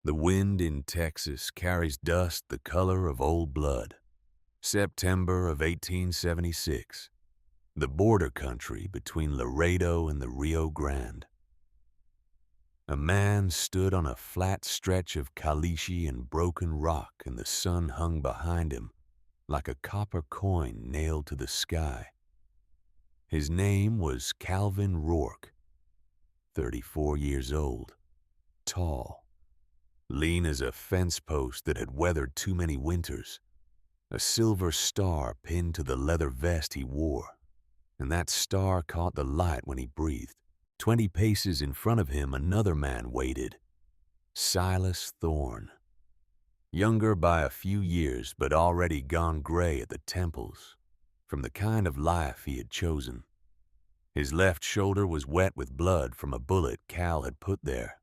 The wind in Texas carries dust the color of old blood. September of 1876. The border country between Laredo and the Rio Grande. A man stood on a flat stretch of caliche and broken rock, and the sun hung behind him like a copper coin nailed to the sky. His name was Calvin Rourke, 34 years old, tall, lean as a fence post that had weathered too many winters, a silver star pinned to the leather vest he wore, and that star caught the light when he breathed. 20 paces in front of him another man waited, Silas Thorne, younger by a few years but already gone gray at the temples from the kind of life he had chosen. His left shoulder was wet with blood from a bullet Cal had put there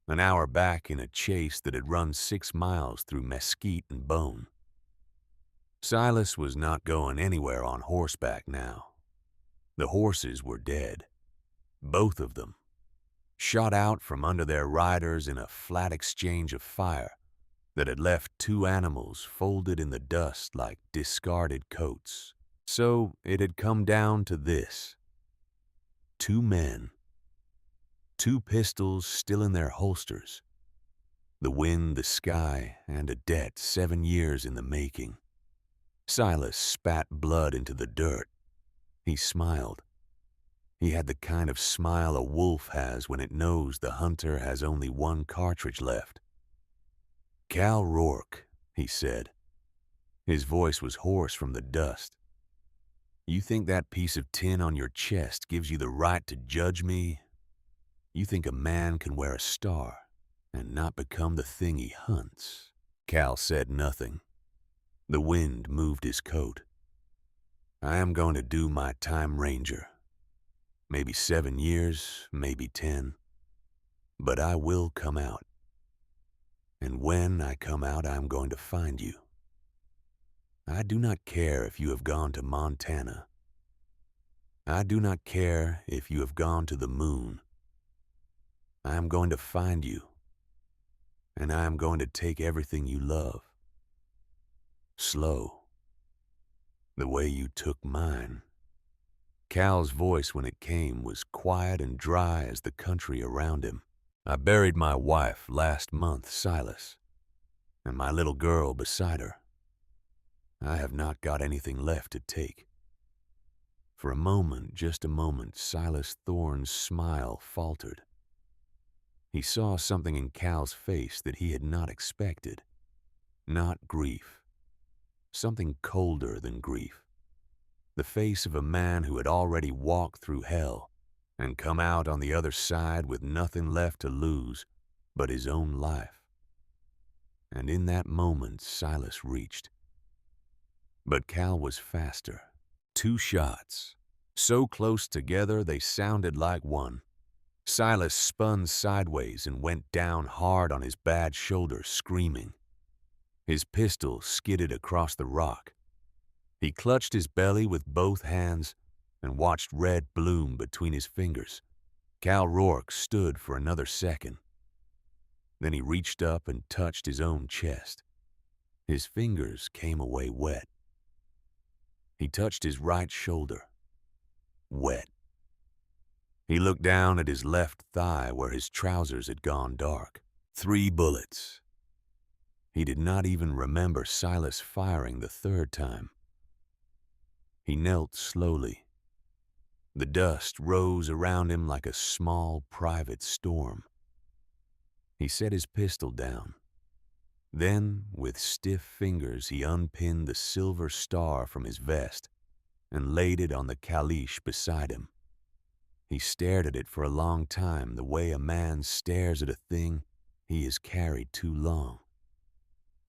an hour back in a chase that had run 6 miles through mesquite and bone. Silas was not going anywhere on horseback now. The horses were dead, both of them, shot out from under their riders in a flat exchange of fire that had left 2 animals folded in the dust like discarded coats. So it had come down to this: 2 men, 2 pistols still in their holsters, the wind, the sky, and a debt 7 years in the making. Silas spat blood into the dirt. He smiled. He had the kind of smile a wolf has when it knows the hunter has only 1 cartridge left. "Cal Rourke," he said. His voice was hoarse from the dust. "You think that piece of tin on your chest gives you the right to judge me? You think a man can wear a star and not become the thing he hunts?" Cal said nothing. The wind moved his coat. "I am going to do my time ranger. Maybe 7 years, maybe 10. But I will come out. And when I come out, I am going to find you. I do not care if you have gone to Montana. I do not care if you have gone to the moon. I am going to find you, and I am going to take everything you love. Slow. The way you took mine." Cal's voice, when it came, was quiet and dry as the country around him. "I buried my wife last month, Silas, and my little girl beside her. I have not got anything left to take." For a moment, just a moment, Silas Thorne's smile faltered. He saw something in Cal's face that he had not expected. Not grief. Something colder than grief. The face of a man who had already walked through hell and come out on the other side with nothing left to lose but his own life. And in that moment, Silas reached. But Cal was faster. 2 shots, so close together they sounded like one. Silas spun sideways and went down hard on his bad shoulder, screaming. His pistol skidded across the rock. He clutched his belly with both hands and watched red bloom between his fingers. Cal Rourke stood for another second. Then he reached up and touched his own chest. His fingers came away wet. He touched his right shoulder. Wet. He looked down at his left thigh where his trousers had gone dark. 3 bullets. He did not even remember Silas firing the 3rd time. He knelt slowly. The dust rose around him like a small private storm. He set his pistol down. Then, with stiff fingers, he unpinned the silver star from his vest and laid it on the caliche beside him. He stared at it for a long time, the way a man stares at a thing he has carried too long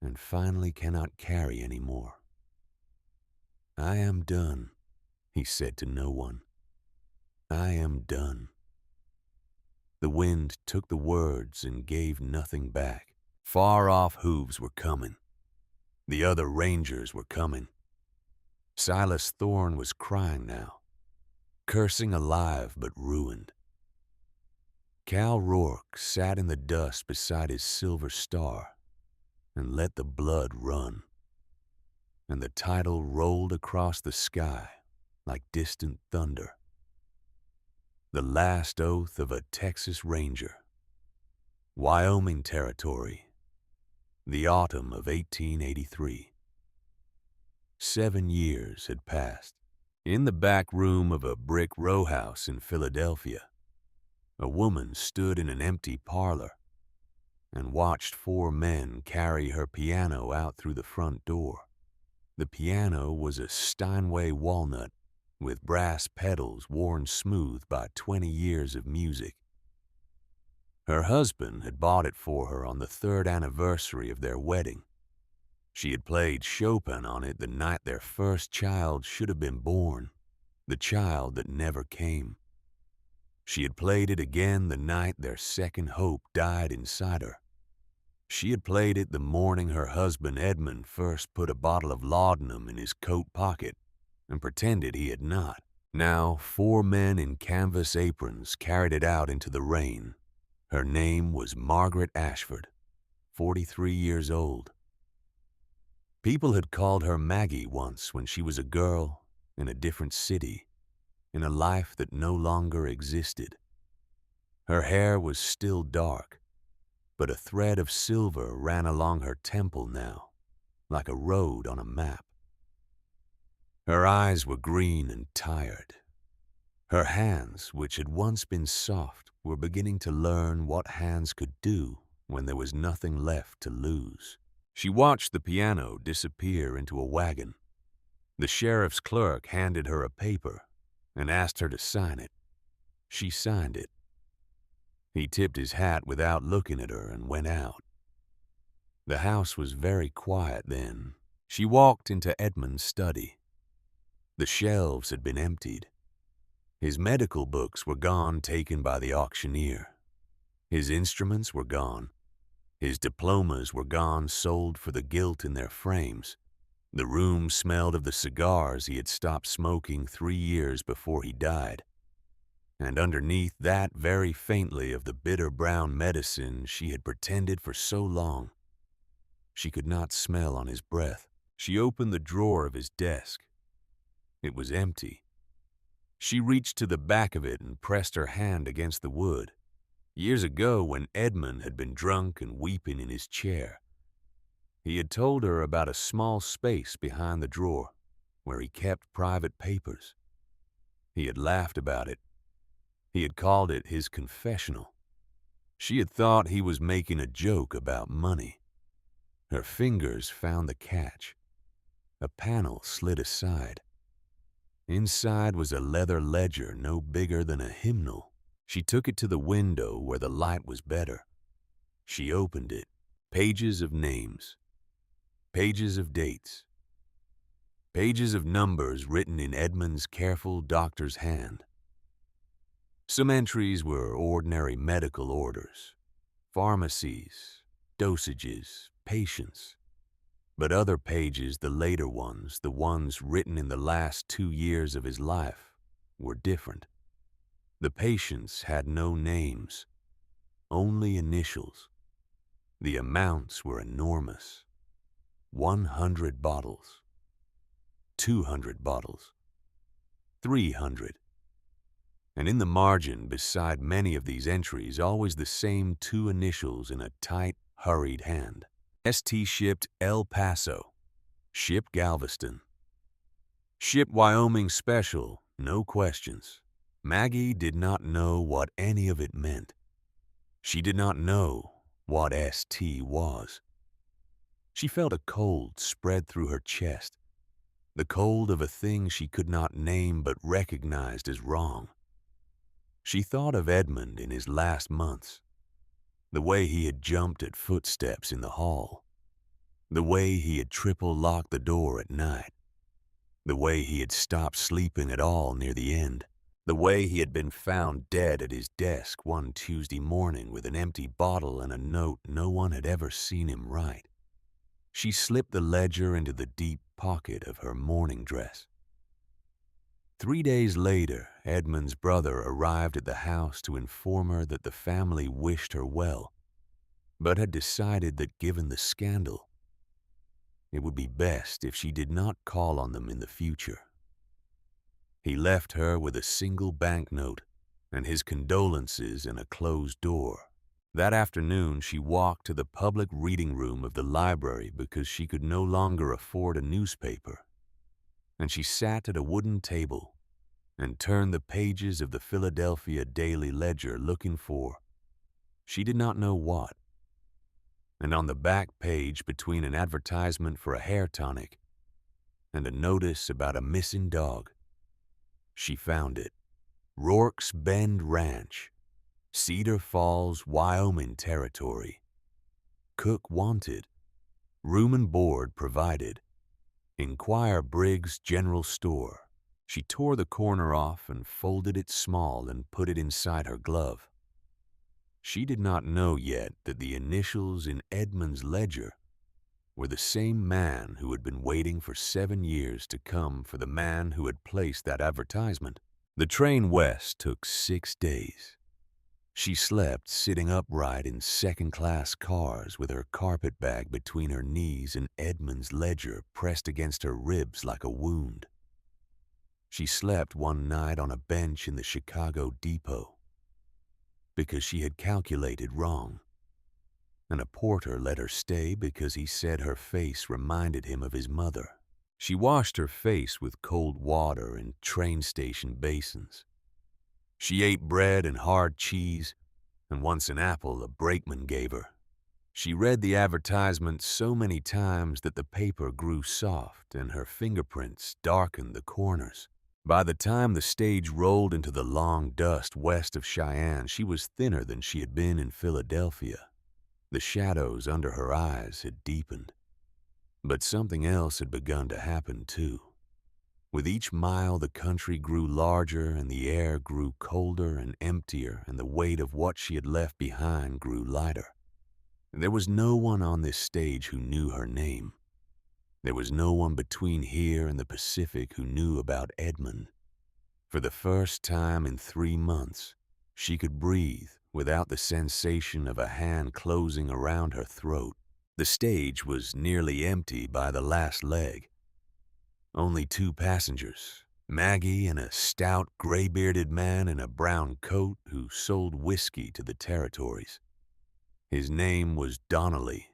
and finally cannot carry any more. "I am done," he said to no one. "I am done." The wind took the words and gave nothing back. Far-off hooves were coming. The other rangers were coming. Silas Thorne was crying now, cursing alive but ruined. Cal Rourke sat in the dust beside his silver star and let the blood run, and the title rolled across the sky like distant thunder. The last oath of a Texas Ranger. Wyoming Territory. The autumn of 1883. 7 years had passed. In the back room of a brick row house in Philadelphia, a woman stood in an empty parlor and watched 4 men carry her piano out through the front door. The piano was a Steinway walnut with brass pedals worn smooth by 20 years of music. Her husband had bought it for her on the 3rd anniversary of their wedding. She had played Chopin on it the night their first child should have been born, the child that never came. She had played it again the night their second hope died inside her. She had played it the morning her husband Edmund first put a bottle of laudanum in his coat pocket and pretended he had not. Now 4 men in canvas aprons carried it out into the rain. Her name was Margaret Ashford, 43 years old. People had called her Maggie once when she was a girl in a different city, in a life that no longer existed. Her hair was still dark, but a thread of silver ran along her temple now, like a road on a map. Her eyes were green and tired. Her hands, which had once been soft, were beginning to learn what hands could do when there was nothing left to lose. She watched the piano disappear into a wagon. The sheriff's clerk handed her a paper and asked her to sign it. She signed it. He tipped his hat without looking at her and went out. The house was very quiet then. She walked into Edmund's study. The shelves had been emptied. His medical books were gone, taken by the auctioneer. His instruments were gone. His diplomas were gone, sold for the gilt in their frames. The room smelled of the cigars he had stopped smoking 3 years before he died. And underneath that, very faintly, of the bitter brown medicine she had pretended for so long. She could not smell on his breath. She opened the drawer of his desk. It was empty. She reached to the back of it and pressed her hand against the wood. Years ago, when Edmund had been drunk and weeping in his chair, he had told her about a small space behind the drawer where he kept private papers. He had laughed about it. He had called it his confessional. She had thought he was making a joke about money. Her fingers found the catch. A panel slid aside. Inside was a leather ledger no bigger than a hymnal. She took it to the window where the light was better. She opened it. Pages of names. Pages of dates. Pages of numbers written in Edmund's careful doctor's hand. Some entries were ordinary medical orders, pharmacies, dosages, patients. But other pages, the later ones, the ones written in the last 2 years of his life, were different. The patients had no names, only initials. The amounts were enormous. 100 bottles, 200 bottles, 300. And in the margin, beside many of these entries, always the same 2 initials in a tight, hurried hand. St. shipped El Paso. Ship Galveston. Ship Wyoming Special, no questions. Maggie did not know what any of it meant. She did not know what ST was. She felt a cold spread through her chest, the cold of a thing she could not name but recognized as wrong. She thought of Edmund in his last months, the way he had jumped at footsteps in the hall, the way he had triple-locked the door at night, the way he had stopped sleeping at all near the end, the way he had been found dead at his desk one Tuesday morning with an empty bottle and a note no one had ever seen him write. She slipped the ledger into the deep pocket of her morning dress. 3 days later, Edmund's brother arrived at the house to inform her that the family wished her well, but had decided that given the scandal, it would be best if she did not call on them in the future. He left her with a single banknote and his condolences in a closed door. That afternoon, she walked to the public reading room of the library because she could no longer afford a newspaper, and she sat at a wooden table and turned the pages of the Philadelphia Daily Ledger looking for, she did not know what. And on the back page, between an advertisement for a hair tonic and a notice about a missing dog, she found it. Rourke's Bend Ranch, Cedar Falls, Wyoming Territory. Cook wanted. Room and board provided. Inquire Briggs General Store. She tore the corner off and folded it small and put it inside her glove. She did not know yet that the initials in Edmund's ledger were the same man who had been waiting for 7 years to come for the man who had placed that advertisement. The train west took 6 days. She slept sitting upright in second-class cars with her carpet bag between her knees and Edmund's ledger pressed against her ribs like a wound. She slept one night on a bench in the Chicago depot because she had calculated wrong, and a porter let her stay because he said her face reminded him of his mother. She washed her face with cold water in train station basins. She ate bread and hard cheese, and once an apple a brakeman gave her. She read the advertisement so many times that the paper grew soft and her fingerprints darkened the corners. By the time the stage rolled into the long dust west of Cheyenne, she was thinner than she had been in Philadelphia. The shadows under her eyes had deepened. But something else had begun to happen, too. With each mile, the country grew larger and the air grew colder and emptier, and the weight of what she had left behind grew lighter. There was no one on this stage who knew her name. There was no one between here and the Pacific who knew about Edmund. For the first time in 3 months, she could breathe without the sensation of a hand closing around her throat. The stage was nearly empty by the last leg. Only 2 passengers, Maggie and a stout, gray-bearded man in a brown coat who sold whiskey to the territories. His name was Donnelly.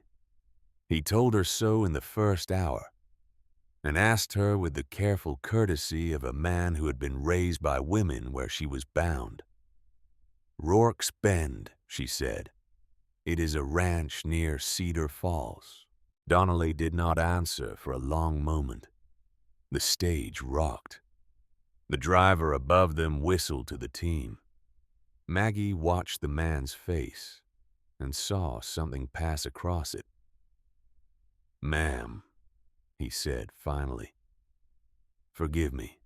He told her so in the first hour, and asked her with the careful courtesy of a man who had been raised by women where she was bound. "Rourke's Bend," she said. "It is a ranch near Cedar Falls." Donnelly did not answer for a long moment. The stage rocked. The driver above them whistled to the team. Maggie watched the man's face and saw something pass across it. "Ma'am," he said finally, "forgive me.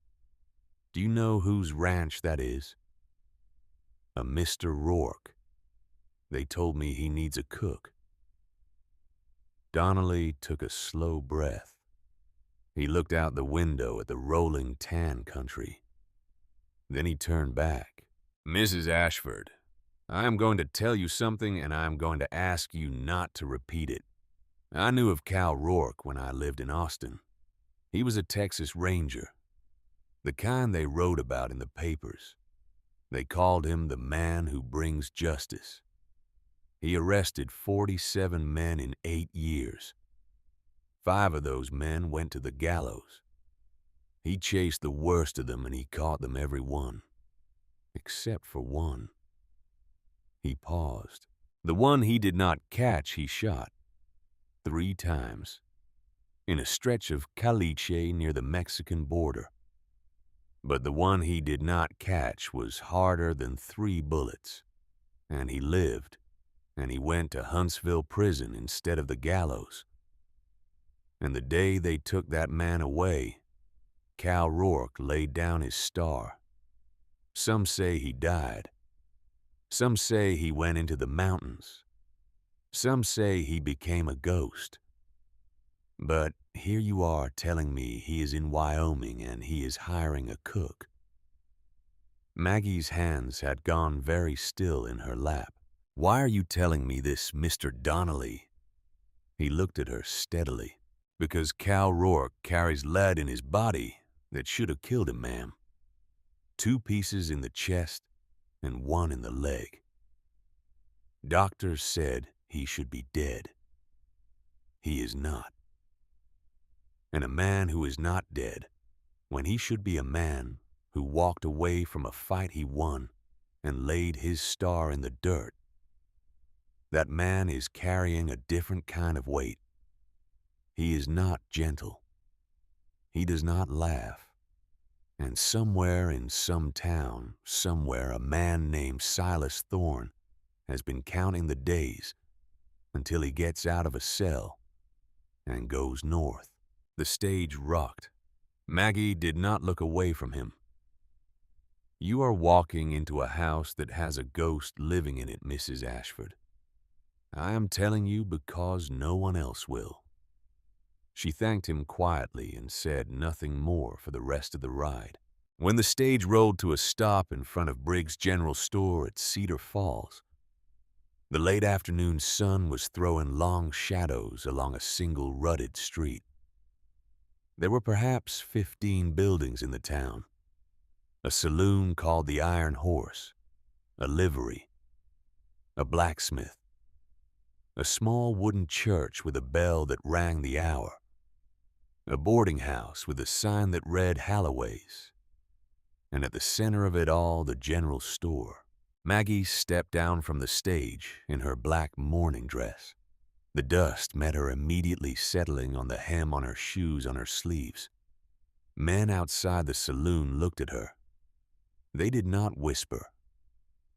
Do you know whose ranch that is?" "A Mr. Rourke. They told me he needs a cook." Donnelly took a slow breath. He looked out the window at the rolling tan country. Then he turned back. "Mrs. Ashford, I am going to tell you something, and I am going to ask you not to repeat it. I knew of Cal Rourke when I lived in Austin. He was a Texas Ranger, the kind they wrote about in the papers. They called him the man who brings justice. He arrested 47 men in 8 years. 5 of those men went to the gallows. He chased the worst of them, and he caught them every one, except for one." He paused. "The one he did not catch, he shot 3 times, in a stretch of caliche near the Mexican border. But the one he did not catch was harder than 3 bullets, and he lived, and he went to Huntsville prison instead of the gallows. And the day they took that man away, Cal Rourke laid down his star. Some say he died. Some say he went into the mountains. Some say he became a ghost. But here you are telling me he is in Wyoming and he is hiring a cook. Maggie's hands had gone very still in her lap. "Why are you telling me this, Mr. Donnelly?" He looked at her steadily. "Because Cal Rourke carries lead in his body that should have killed him, ma'am. 2 pieces in the chest and 1 in the leg. Doctors said he should be dead. He is not. And a man who is not dead, when he should be a man who walked away from a fight he won and laid his star in the dirt, that man is carrying a different kind of weight. He is not gentle. He does not laugh. And somewhere in some town, somewhere, a man named Silas Thorne has been counting the days until he gets out of a cell and goes north." The stage rocked. Maggie did not look away from him. "You are walking into a house that has a ghost living in it, Mrs. Ashford. I am telling you because no one else will." She thanked him quietly and said nothing more for the rest of the ride. When the stage rolled to a stop in front of Briggs' General Store at Cedar Falls, the late afternoon sun was throwing long shadows along a single rutted street. There were perhaps 15 buildings in the town. A saloon called the Iron Horse, a livery, a blacksmith, a small wooden church with a bell that rang the hour, a boarding house with a sign that read Holloway's, and at the center of it all, the general store. Maggie stepped down from the stage in her black mourning dress. The dust met her immediately, settling on the hem on her shoes on her sleeves. Men outside the saloon looked at her. They did not whisper.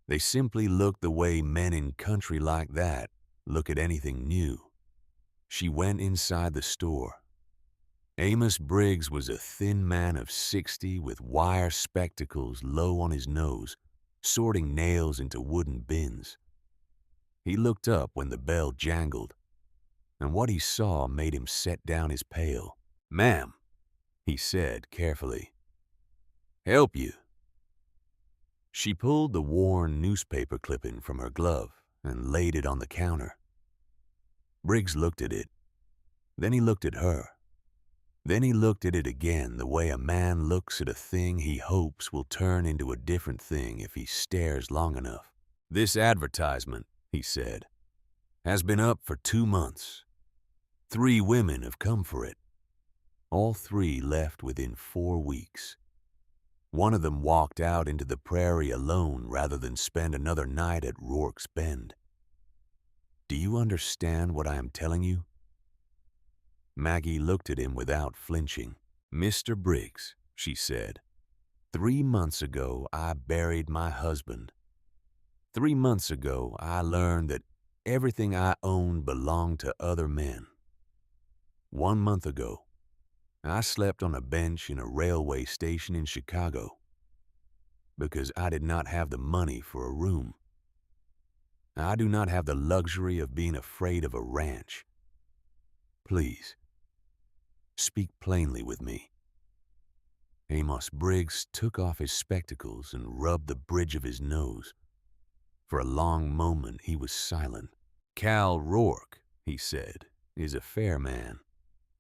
They simply looked the way men in country like that look at anything new. She went inside the store. Amos Briggs was a thin man of 60 with wire spectacles low on his nose, sorting nails into wooden bins. He looked up when the bell jangled, and what he saw made him set down his pail. "Ma'am," he said carefully. "Help you." She pulled the worn newspaper clipping from her glove and laid it on the counter. Briggs looked at it. Then he looked at her. Then he looked at it again, the way a man looks at a thing he hopes will turn into a different thing if he stares long enough. "This advertisement," he said, "has been up for 2 months. 3 women have come for it. All 3 left within 4 weeks. One of them walked out into the prairie alone rather than spend another night at Rourke's Bend. Do you understand what I am telling you?" Maggie looked at him without flinching. "Mr. Briggs," she said, 3 months ago I buried my husband. 3 months ago I learned that everything I owned belonged to other men. 1 month ago, I slept on a bench in a railway station in Chicago because I did not have the money for a room. I do not have the luxury of being afraid of a ranch. Please, speak plainly with me." Amos Briggs took off his spectacles and rubbed the bridge of his nose. For a long moment he was silent. "Cal Rourke," he said, "is a fair man.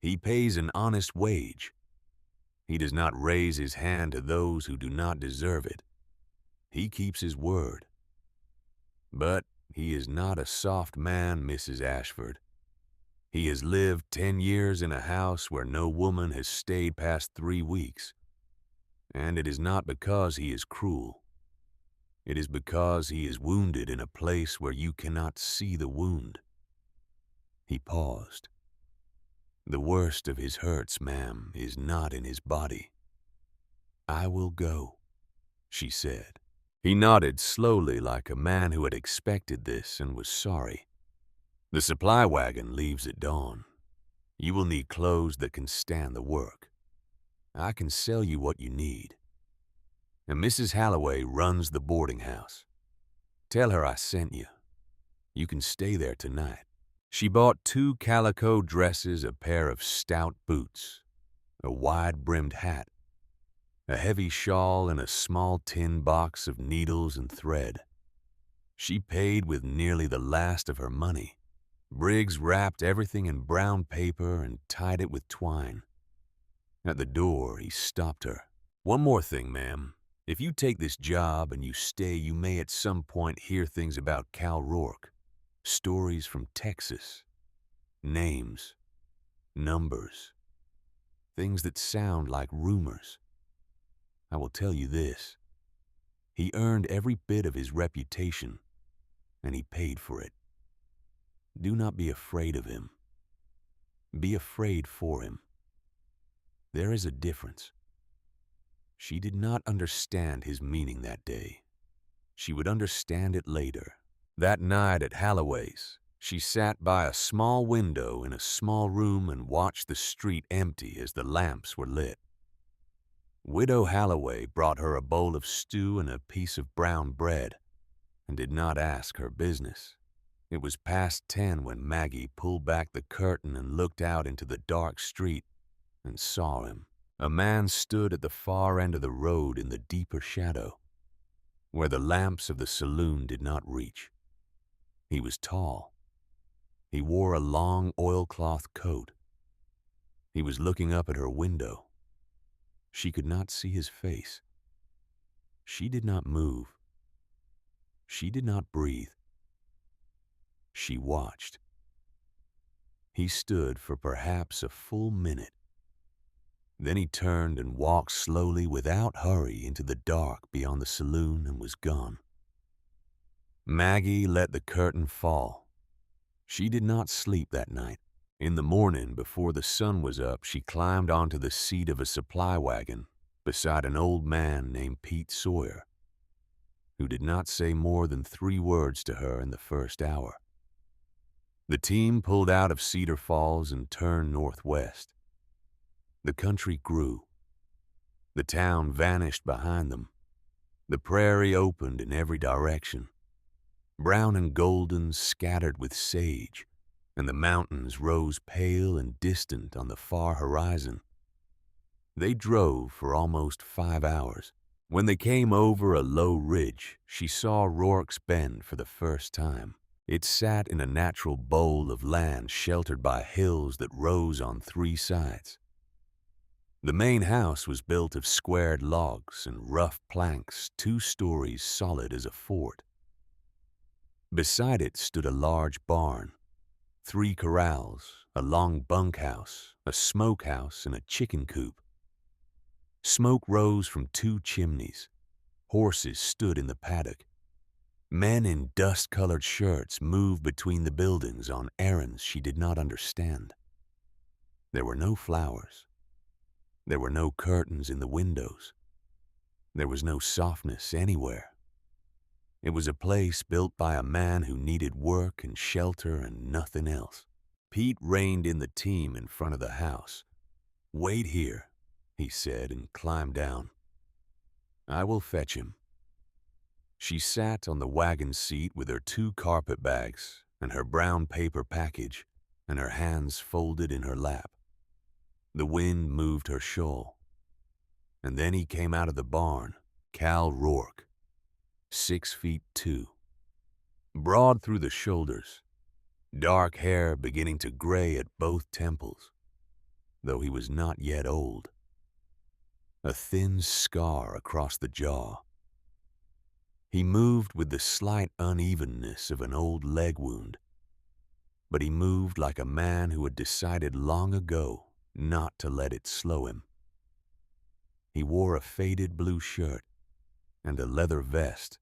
He pays an honest wage. He does not raise his hand to those who do not deserve it. He keeps his word. But he is not a soft man, Mrs. Ashford. He has lived 10 years in a house where no woman has stayed past 3 weeks. And it is not because he is cruel. It is because he is wounded in a place where you cannot see the wound." He paused. "The worst of his hurts, ma'am, is not in his body." "I will go," she said. He nodded slowly like a man who had expected this and was sorry. "The supply wagon leaves at dawn. You will need clothes that can stand the work. I can sell you what you need. And Mrs. Holloway runs the boarding house. Tell her I sent you. You can stay there tonight." She bought 2 calico dresses, a pair of stout boots, a wide-brimmed hat, a heavy shawl, and a small tin box of needles and thread. She paid with nearly the last of her money. Briggs wrapped everything in brown paper and tied it with twine. At the door, he stopped her. "One more thing, ma'am. If you take this job and you stay, you may at some point hear things about Cal Rourke. Stories from Texas. Names. Numbers. Things that sound like rumors. I will tell you this. He earned every bit of his reputation, and he paid for it. Do not be afraid of him. Be afraid for him. There is a difference." She did not understand his meaning that day. She would understand it later. That night at Holloway's, she sat by a small window in a small room and watched the street empty as the lamps were lit. Widow Holloway brought her a bowl of stew and a piece of brown bread, and did not ask her business. It was past 10 when Maggie pulled back the curtain and looked out into the dark street and saw him. A man stood at the far end of the road in the deeper shadow, where the lamps of the saloon did not reach. He was tall. He wore a long oilcloth coat. He was looking up at her window. She could not see his face. She did not move. She did not breathe. She watched. He stood for perhaps a full minute. Then he turned and walked slowly without hurry into the dark beyond the saloon and was gone. Maggie let the curtain fall. She did not sleep that night. In the morning, before the sun was up, she climbed onto the seat of a supply wagon beside an old man named Pete Sawyer, who did not say more than 3 words to her in the first hour. The team pulled out of Cedar Falls and turned northwest. The country grew. The town vanished behind them. The prairie opened in every direction, brown and golden, scattered with sage, and the mountains rose pale and distant on the far horizon. They drove for almost 5 hours. When they came over a low ridge, she saw Rourke's Bend for the first time. It sat in a natural bowl of land sheltered by hills that rose on 3 sides. The main house was built of squared logs and rough planks, 2 stories solid as a fort. Beside it stood a large barn, 3 corrals, a long bunkhouse, a smokehouse, and a chicken coop. Smoke rose from 2 chimneys. Horses stood in the paddock. Men in dust-colored shirts moved between the buildings on errands she did not understand. There were no flowers. There were no curtains in the windows. There was no softness anywhere. It was a place built by a man who needed work and shelter and nothing else. Pete reined in the team in front of the house. "Wait here," he said, and climbed down. "I will fetch him." She sat on the wagon seat with her 2 carpet bags and her brown paper package, and her hands folded in her lap. The wind moved her shawl. And then he came out of the barn, Cal Rourke, 6'2", broad through the shoulders, dark hair beginning to gray at both temples, though he was not yet old. A thin scar across the jaw. He moved with the slight unevenness of an old leg wound, but he moved like a man who had decided long ago not to let it slow him. He wore a faded blue shirt and a leather vest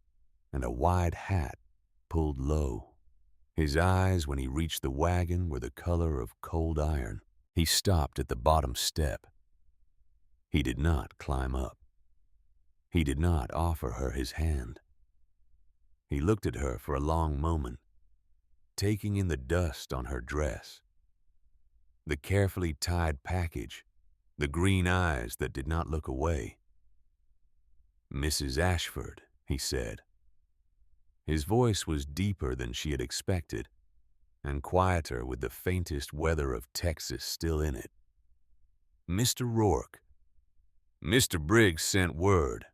and a wide hat pulled low. His eyes, when he reached the wagon, were the color of cold iron. He stopped at the bottom step. He did not climb up. He did not offer her his hand. He looked at her for a long moment, taking in the dust on her dress, the carefully tied package, the green eyes that did not look away. "Mrs. Ashford," he said. His voice was deeper than she had expected, and quieter with the faintest weather of Texas still in it. "Mr. Rourke." Mr. Briggs sent word.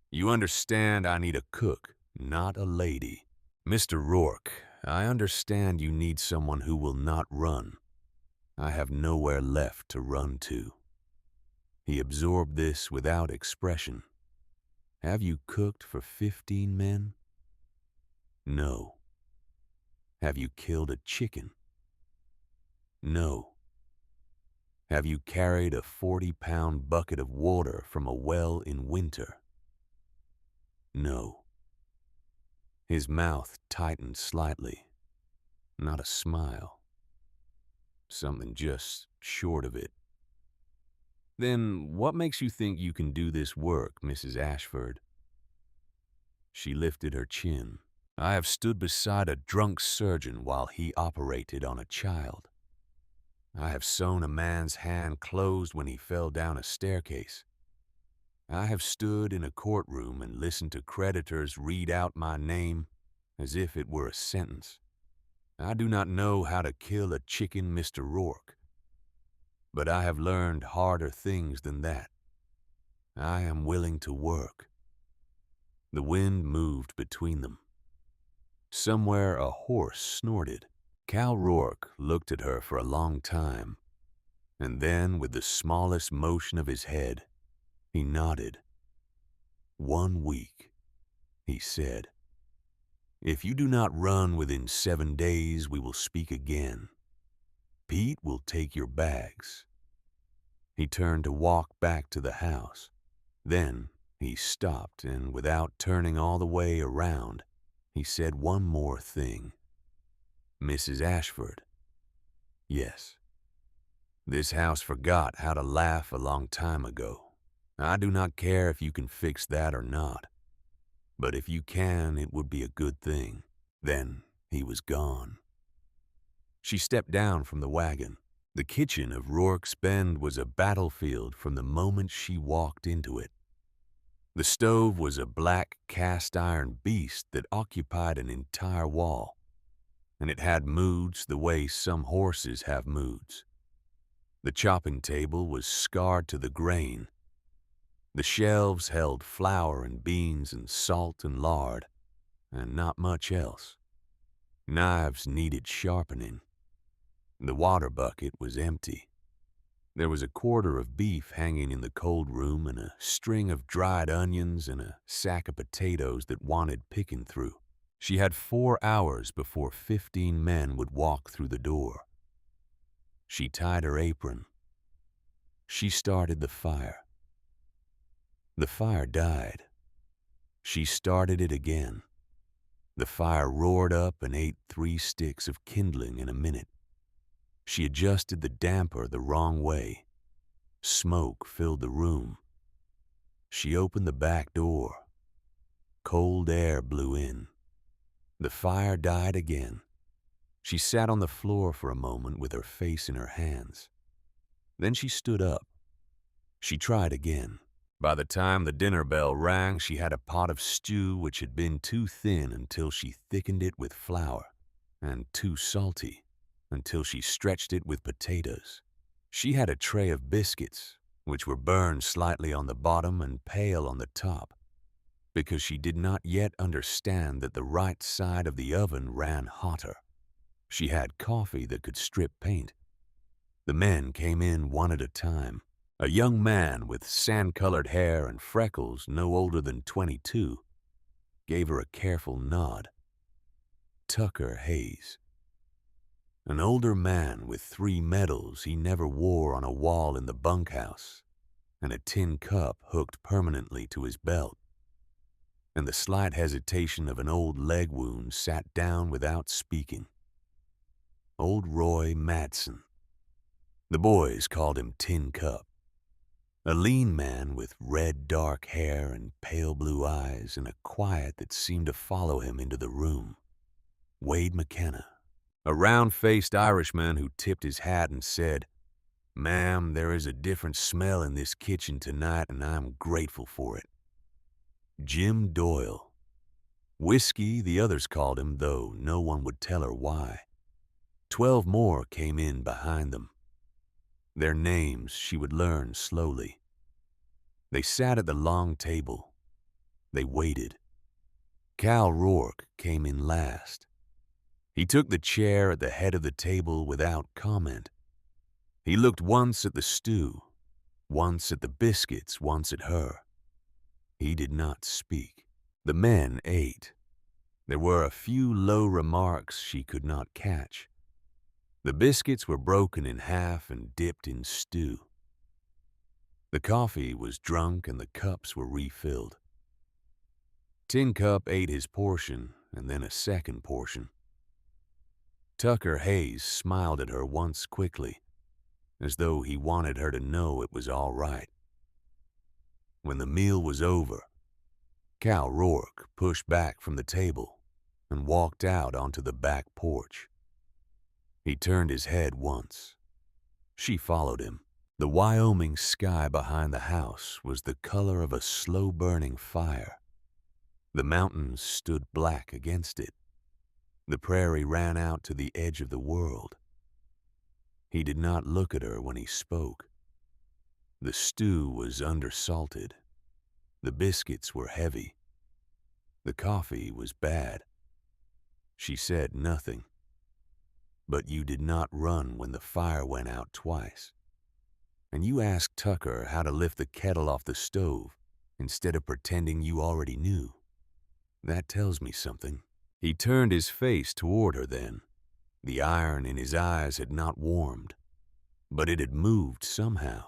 You understand I need a cook, not a lady. Mr. Rourke, I understand you need someone who will not run. I have nowhere left to run to." He absorbed this without expression. "Have you cooked for 15 men? No. Have you killed a chicken? No. Have you carried a 40-pound bucket of water from a well in winter? No." His mouth tightened slightly. Not a smile. Something just short of it. "Then what makes you think you can do this work, Mrs. Ashford?" She lifted her chin. "I have stood beside a drunk surgeon while he operated on a child. I have sewn a man's hand closed when he fell down a staircase. I have stood in a courtroom and listened to creditors read out my name as if it were a sentence. I do not know how to kill a chicken, Mr. Rourke, but I have learned harder things than that. I am willing to work." The wind moved between them. Somewhere a horse snorted. Cal Rourke looked at her for a long time, and then, with the smallest motion of his head, he nodded. "1 week," he said. "If you do not run within 7 days, we will speak again. Pete will take your bags." He turned to walk back to the house. Then he stopped, and without turning all the way around, he said one more thing. "Mrs. Ashford." "Yes." "This house forgot how to laugh a long time ago. I do not care if you can fix that or not. But if you can, it would be a good thing." Then he was gone. She stepped down from the wagon. The kitchen of Rourke's Bend was a battlefield from the moment she walked into it. The stove was a black cast-iron beast that occupied an entire wall, and it had moods the way some horses have moods. The chopping table was scarred to the grain. The shelves held flour and beans and salt and lard, and not much else. Knives needed sharpening. The water bucket was empty. There was a quarter of beef hanging in the cold room and a string of dried onions and a sack of potatoes that wanted picking through. She had 4 hours before 15 men would walk through the door. She tied her apron. She started the fire. The fire died. She started it again. The fire roared up and ate 3 sticks of kindling in a minute. She adjusted the damper the wrong way. Smoke filled the room. She opened the back door. Cold air blew in. The fire died again. She sat on the floor for a moment with her face in her hands. Then she stood up. She tried again. By the time the dinner bell rang, she had a pot of stew which had been too thin until she thickened it with flour, and too salty until she stretched it with potatoes. She had a tray of biscuits, which were burned slightly on the bottom and pale on the top, because she did not yet understand that the right side of the oven ran hotter. She had coffee that could strip paint. The men came in one at a time. A young man with sand-colored hair and freckles no older than 22 gave her a careful nod. Tucker Hayes. An older man with 3 medals he never wore on a wall in the bunkhouse, and a tin cup hooked permanently to his belt. And the slight hesitation of an old leg wound sat down without speaking. Old Roy Madsen. The boys called him Tin Cup. A lean man with red dark hair and pale blue eyes and a quiet that seemed to follow him into the room. Wade McKenna. A round-faced Irishman who tipped his hat and said, "Ma'am, there is a different smell in this kitchen tonight, and I'm grateful for it." Jim Doyle. Whiskey, the others called him, though no one would tell her why. 12 more came in behind them. Their names she would learn slowly. They sat at the long table. They waited. Cal Rourke came in last. He took the chair at the head of the table without comment. He looked once at the stew, once at the biscuits, once at her. He did not speak. The men ate. There were a few low remarks she could not catch. The biscuits were broken in half and dipped in stew. The coffee was drunk and the cups were refilled. Tin Cup ate his portion and then a second portion. Tucker Hayes smiled at her once quickly, as though he wanted her to know it was all right. When the meal was over, Cal Rourke pushed back from the table and walked out onto the back porch. He turned his head once. She followed him. The Wyoming sky behind the house was the color of a slow-burning fire. The mountains stood black against it. The prairie ran out to the edge of the world. He did not look at her when he spoke. The stew was undersalted. The biscuits were heavy. The coffee was bad. She said nothing. But you did not run when the fire went out twice. And you asked Tucker how to lift the kettle off the stove instead of pretending you already knew. That tells me something. He turned his face toward her then. The iron in his eyes had not warmed, but it had moved somehow.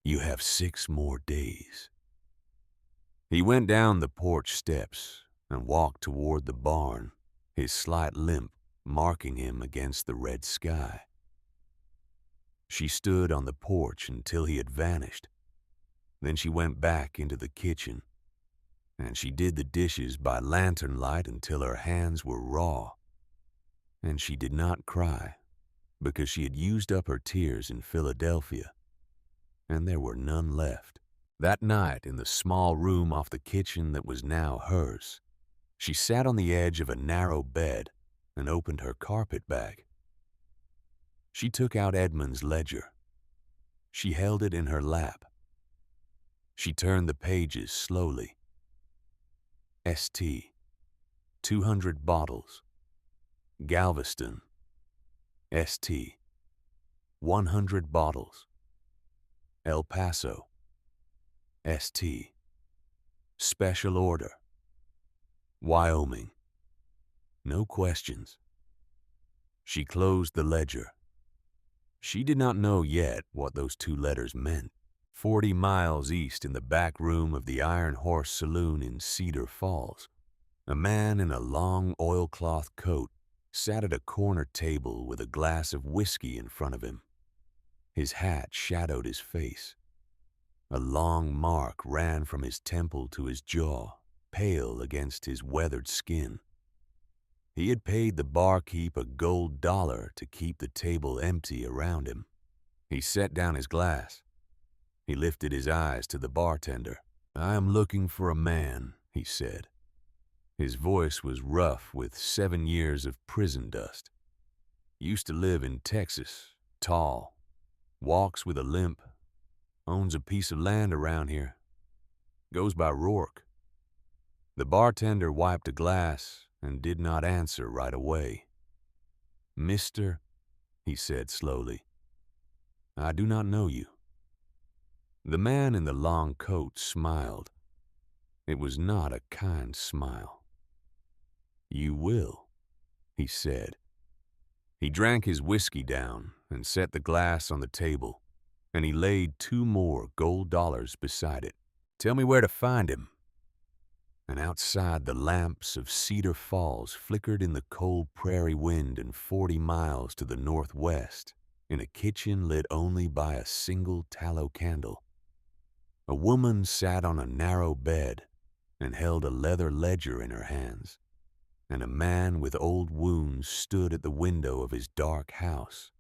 You have 6 more days. He went down the porch steps and walked toward the barn, his slight limp marking him against the red sky. She stood on the porch until he had vanished. Then she went back into the kitchen, and she did the dishes by lantern light until her hands were raw. And she did not cry, because she had used up her tears in Philadelphia, and there were none left. That night, in the small room off the kitchen that was now hers, she sat on the edge of a narrow bed and opened her carpet bag. She took out Edmund's ledger. She held it in her lap. She turned the pages slowly. St. 200 bottles. Galveston. St. 100 bottles. El Paso. St. Special order. Wyoming. No questions. She closed the ledger. She did not know yet what those 2 letters meant. 40 miles east in the back room of the Iron Horse Saloon in Cedar Falls, a man in a long oilcloth coat sat at a corner table with a glass of whiskey in front of him. His hat shadowed his face. A long mark ran from his temple to his jaw, pale against his weathered skin. He had paid the barkeep a gold dollar to keep the table empty around him. He set down his glass. He lifted his eyes to the bartender. "I am looking for a man," he said. His voice was rough with 7 years of prison dust. Used to live in Texas, tall, walks with a limp, owns a piece of land around here, goes by Rourke. The bartender wiped a glass and did not answer right away. "Mister," he said slowly, "I do not know you." The man in the long coat smiled. It was not a kind smile. "You will," he said. He drank his whiskey down and set the glass on the table, and he laid 2 more gold dollars beside it. "Tell me where to find him." And outside, the lamps of Cedar Falls flickered in the cold prairie wind, and 40 miles to the northwest, in a kitchen lit only by a single tallow candle, a woman sat on a narrow bed and held a leather ledger in her hands, and a man with old wounds stood at the window of his dark house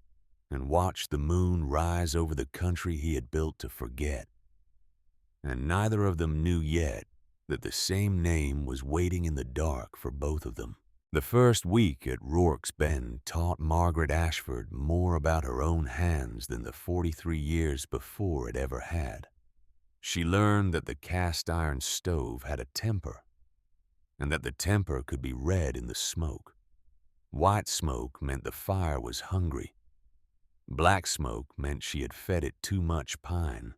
and watched the moon rise over the country he had built to forget. And neither of them knew yet that the same name was waiting in the dark for both of them. The first week at Rourke's Bend taught Margaret Ashford more about her own hands than the 43 years before it ever had. She learned that the cast iron stove had a temper, and that the temper could be read in the smoke. White smoke meant the fire was hungry. Black smoke meant she had fed it too much pine.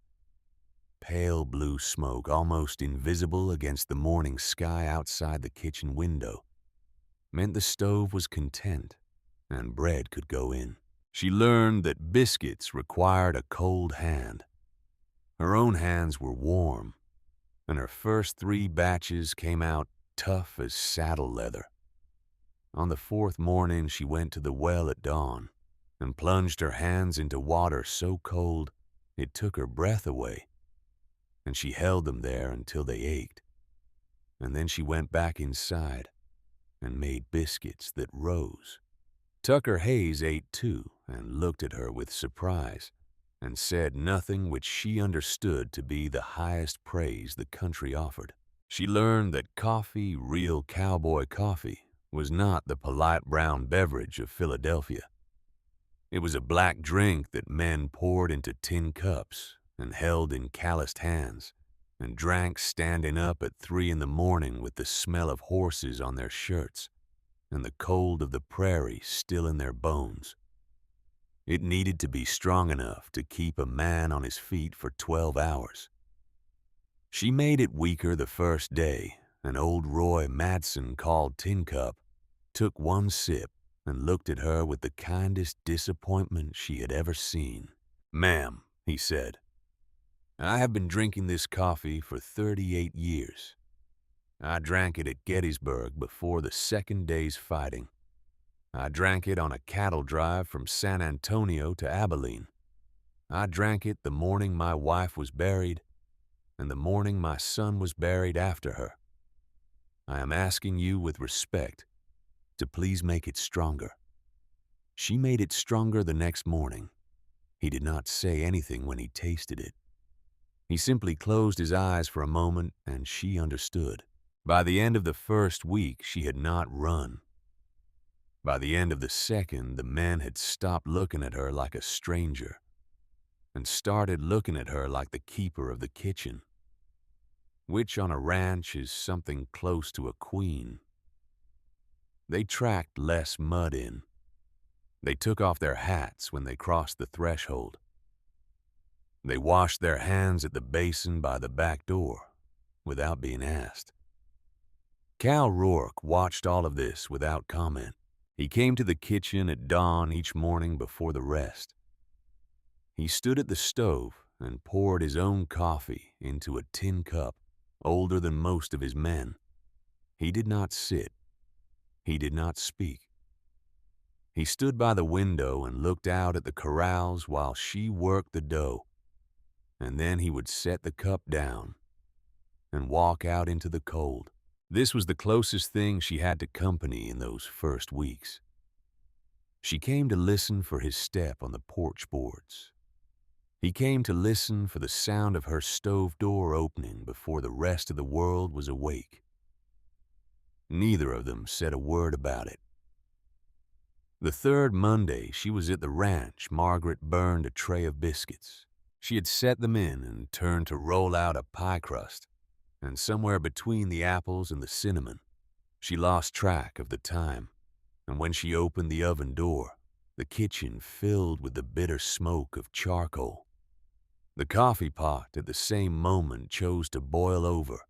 Pale blue smoke, almost invisible against the morning sky outside the kitchen window, meant the stove was content and bread could go in. She learned that biscuits required a cold hand. Her own hands were warm, and her first 3 batches came out tough as saddle leather. On the 4th morning, she went to the well at dawn and plunged her hands into water so cold it took her breath away, and she held them there until they ached. And then she went back inside and made biscuits that rose. Tucker Hayes ate too and looked at her with surprise and said nothing which she understood to be the highest praise the country offered. She learned that coffee, real cowboy coffee, was not the polite brown beverage of Philadelphia. It was a black drink that men poured into tin cups and held in calloused hands and drank standing up at 3 in the morning with the smell of horses on their shirts and the cold of the prairie still in their bones. It needed to be strong enough to keep a man on his feet for 12 hours. She made it weaker the first day, and old Roy Madsen, called Tin Cup, took 1 sip and looked at her with the kindest disappointment she had ever seen. "Ma'am," he said, "I have been drinking this coffee for 38 years. I drank it at Gettysburg before the 2nd day's fighting. I drank it on a cattle drive from San Antonio to Abilene. I drank it the morning my wife was buried and the morning my son was buried after her. I am asking you with respect to please make it stronger." She made it stronger the next morning. He did not say anything when he tasted it. He simply closed his eyes for a moment, and she understood. By the end of the 1st week, she had not run. By the end of the 2nd, the men had stopped looking at her like a stranger and started looking at her like the keeper of the kitchen, which on a ranch is something close to a queen. They tracked less mud in. They took off their hats when they crossed the threshold. They washed their hands at the basin by the back door without being asked. Cal Rourke watched all of this without comment. He came to the kitchen at dawn each morning before the rest. He stood at the stove and poured his own coffee into a tin cup older than most of his men. He did not sit. He did not speak. He stood by the window and looked out at the corrals while she worked the dough, and then he would set the cup down and walk out into the cold. This was the closest thing she had to company in those first weeks. She came to listen for his step on the porch boards. He came to listen for the sound of her stove door opening before the rest of the world was awake. Neither of them said a word about it. The 3rd Monday she was at the ranch, Margaret burned a tray of biscuits. She had set them in and turned to roll out a pie crust, and somewhere between the apples and the cinnamon, she lost track of the time, and when she opened the oven door, the kitchen filled with the bitter smoke of charcoal. The coffee pot at the same moment chose to boil over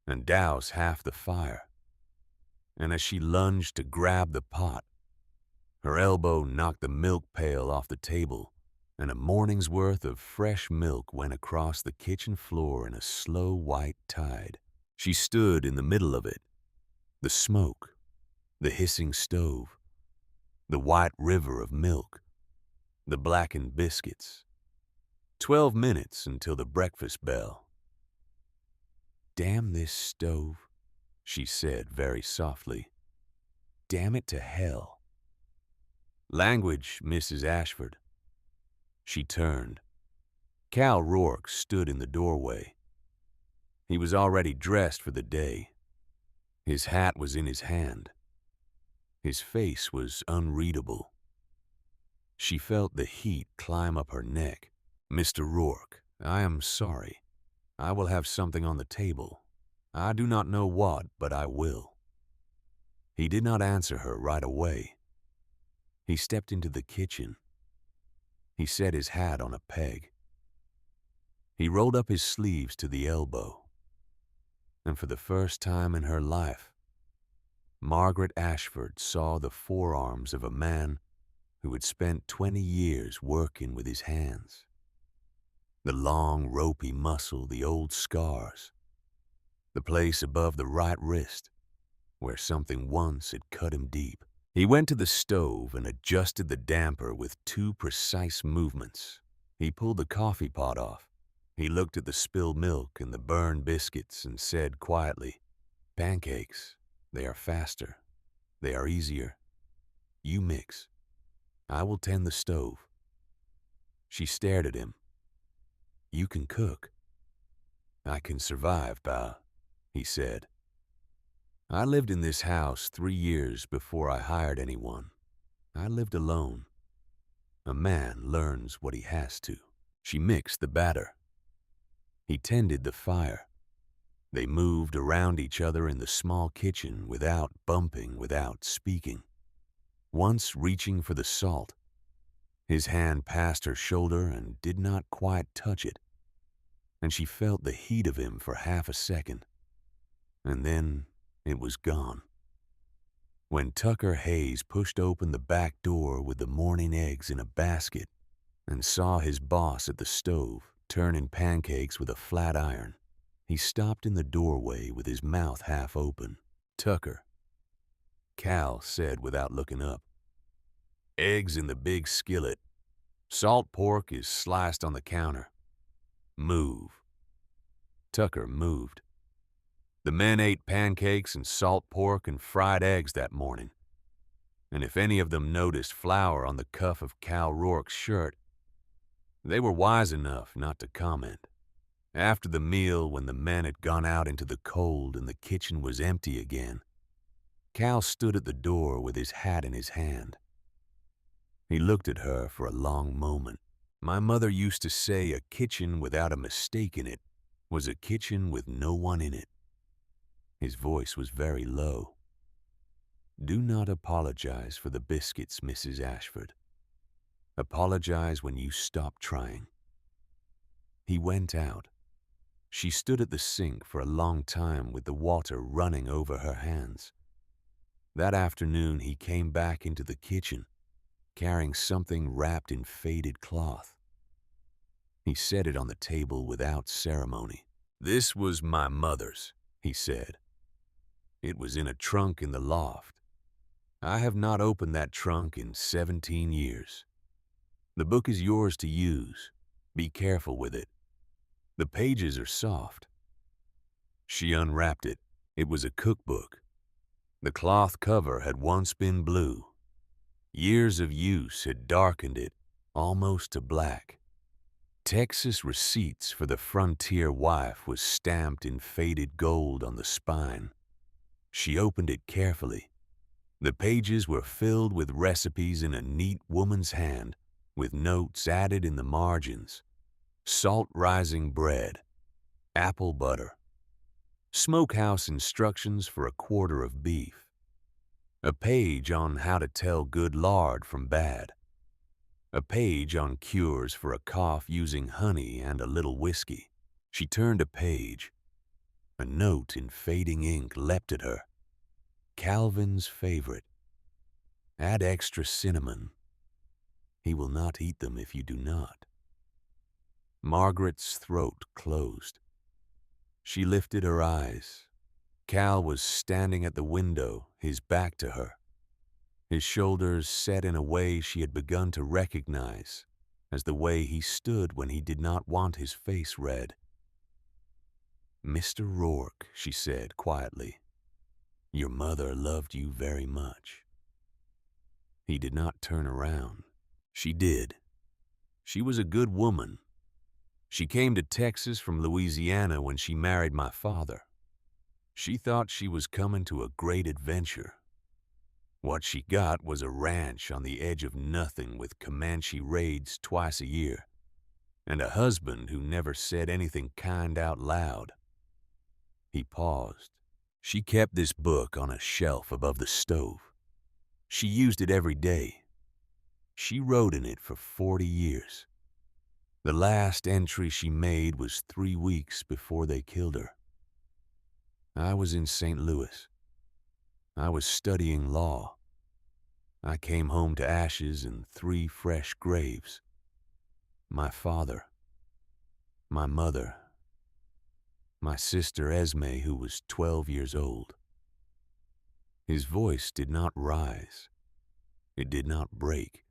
and douse half the fire, and as she lunged to grab the pot, her elbow knocked the milk pail off the table, and a morning's worth of fresh milk went across the kitchen floor in a slow white tide. She stood in the middle of it, the smoke, the hissing stove, the white river of milk, the blackened biscuits. 12 minutes until the breakfast bell. "Damn this stove," she said very softly. "Damn it to hell." "Language, Mrs. Ashford." She turned. Cal Rourke stood in the doorway. He was already dressed for the day. His hat was in his hand. His face was unreadable. She felt the heat climb up her neck. "Mr. Rourke, I am sorry." I will have something on the table. I do not know what, but I will." He did not answer her right away. He stepped into the kitchen. He set his hat on a peg. He rolled up his sleeves to the elbow. And for the first time in her life, Margaret Ashford saw the forearms of a man who had spent 20 years working with his hands. The long, ropey muscle, the old scars, the place above the right wrist where something once had cut him deep. He went to the stove and adjusted the damper with 2 precise movements. He pulled the coffee pot off. He looked at the spilled milk and the burned biscuits and said quietly, "Pancakes, they are faster. They are easier. You mix. I will tend the stove." She stared at him. "You can cook." "I can survive, Pa," he said. "I lived in this house 3 years before I hired anyone. I lived alone. A man learns what he has to." She mixed the batter. He tended the fire. They moved around each other in the small kitchen without bumping, without speaking. Once reaching for the salt, his hand passed her shoulder and did not quite touch it, and she felt the heat of him for half a second, and then it was gone. When Tucker Hayes pushed open the back door with the morning eggs in a basket and saw his boss at the stove turning pancakes with a flat iron, he stopped in the doorway with his mouth half open. "Tucker," Cal said without looking up. "Eggs in the big skillet. Salt pork is sliced on the counter. Move." Tucker moved. The men ate pancakes and salt pork and fried eggs that morning, and if any of them noticed flour on the cuff of Cal Rourke's shirt, they were wise enough not to comment. After the meal, when the men had gone out into the cold and the kitchen was empty again, Cal stood at the door with his hat in his hand. He looked at her for a long moment. "My mother used to say a kitchen without a mistake in it was a kitchen with no one in it." His voice was very low. "Do not apologize for the biscuits, Mrs. Ashford. Apologize when you stop trying." He went out. She stood at the sink for a long time with the water running over her hands. That afternoon he came back into the kitchen, carrying something wrapped in faded cloth. He set it on the table without ceremony. "This was my mother's," he said. "It was in a trunk in the loft. I have not opened that trunk in 17 years. The book is yours to use. Be careful with it. The pages are soft." She unwrapped it. It was a cookbook. The cloth cover had once been blue. Years of use had darkened it almost to black. Texas Receipts for the Frontier Wife was stamped in faded gold on the spine. She opened it carefully. The pages were filled with recipes in a neat woman's hand, with notes added in the margins. Salt rising bread, apple butter, smokehouse instructions for a quarter of beef, a page on how to tell good lard from bad, a page on cures for a cough using honey and a little whiskey. She turned a page. A note in fading ink leapt at her. "Calvin's favorite. Add extra cinnamon. He will not eat them if you do not." Margaret's throat closed. She lifted her eyes. Cal was standing at the window, his back to her, his shoulders set in a way she had begun to recognize as the way he stood when he did not want his face read. "Mr. Rourke," she said quietly, "your mother loved you very much." He did not turn around. She did. She was a good woman. She came to Texas from Louisiana when she married my father. She thought she was coming to a great adventure. What she got was a ranch on the edge of nothing with Comanche raids twice a year. and a husband who never said anything kind out loud. He paused. She kept this book on a shelf above the stove. She used it every day. She wrote in it for 40 years. The last entry she made was 3 weeks before they killed her. I was in St. Louis. I was studying law. I came home to ashes and 3 fresh graves. My father, my mother, my sister Esme, who was 12 years old. His voice did not rise. It did not break.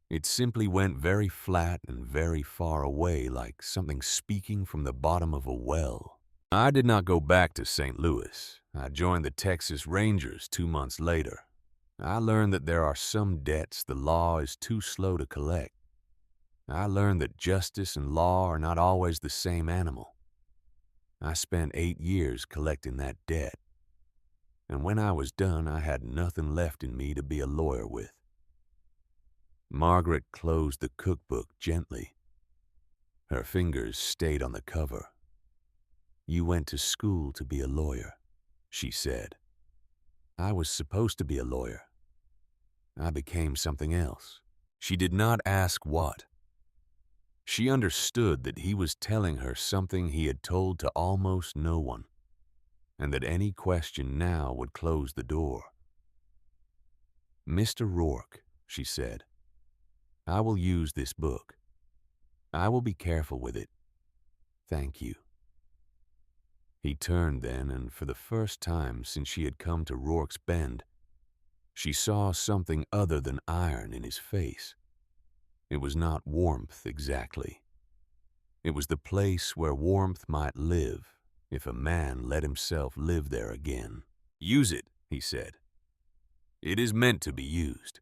It simply went very flat and very far away, like something speaking from the bottom of a well. I did not go back to St. Louis. I joined the Texas Rangers 2 months later. I learned that there are some debts the law is too slow to collect. I learned that justice and law are not always the same animal. I spent 8 years collecting that debt. And when I was done, I had nothing left in me to be a lawyer with. Margaret closed the cookbook gently. Her fingers stayed on the cover. "You went to school to be a lawyer," she said. "I was supposed to be a lawyer. I became something else." She did not ask what. She understood that he was telling her something he had told to almost no one, and that any question now would close the door. "Mr. Rourke," she said, "I will use this book. I will be careful with it. Thank you." He turned then, and for the first time since she had come to Rourke's Bend, she saw something other than iron in his face. It was not warmth exactly. It was the place where warmth might live if a man let himself live there again. "Use it," he said. "It is meant to be used.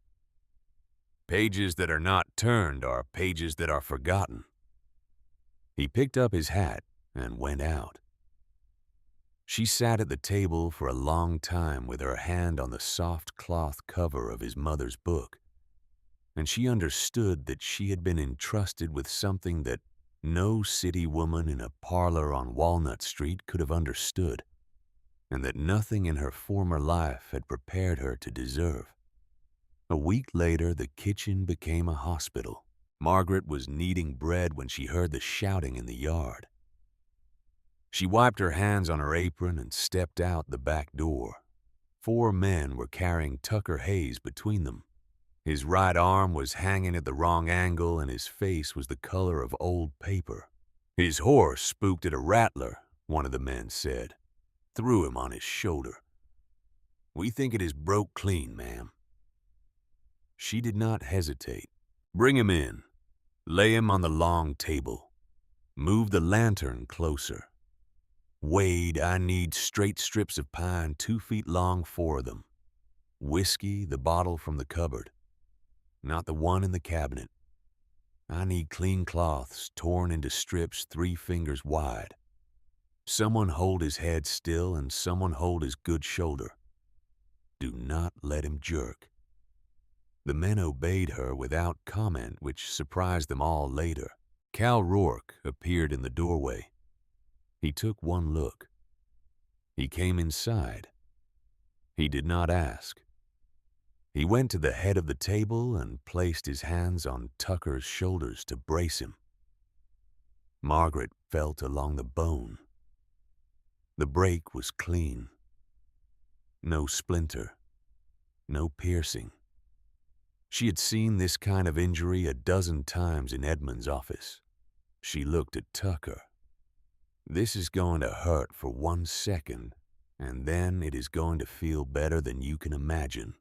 Pages that are not turned are pages that are forgotten." He picked up his hat and went out. She sat at the table for a long time with her hand on the soft cloth cover of his mother's book, and she understood that she had been entrusted with something that no city woman in a parlor on Walnut Street could have understood, and that nothing in her former life had prepared her to deserve. A week later, the kitchen became a hospital. Margaret was kneading bread when she heard the shouting in the yard. She wiped her hands on her apron and stepped out the back door. 4 men were carrying Tucker Hayes between them. His right arm was hanging at the wrong angle, and his face was the color of old paper. "His horse spooked at a rattler," one of the men said. "Threw him on his shoulder. We think it is broke clean, ma'am." She did not hesitate. "Bring him in. Lay him on the long table. Move the lantern closer. Wade, I need straight strips of pine 2 feet long, 4 of them. Whiskey, the bottle from the cupboard. Not the one in the cabinet. I need clean cloths torn into strips 3 fingers wide. Someone hold his head still and someone hold his good shoulder. Do not let him jerk." The men obeyed her without comment, which surprised them all later. Cal Rourke appeared in the doorway. He took one look. He came inside. He did not ask. He went to the head of the table and placed his hands on Tucker's shoulders to brace him. Margaret felt along the bone. The break was clean. No splinter. No piercing. She had seen this kind of injury a dozen times in Edmund's office. She looked at Tucker. "This is going to hurt for 1 second, and then it is going to feel better than you can imagine.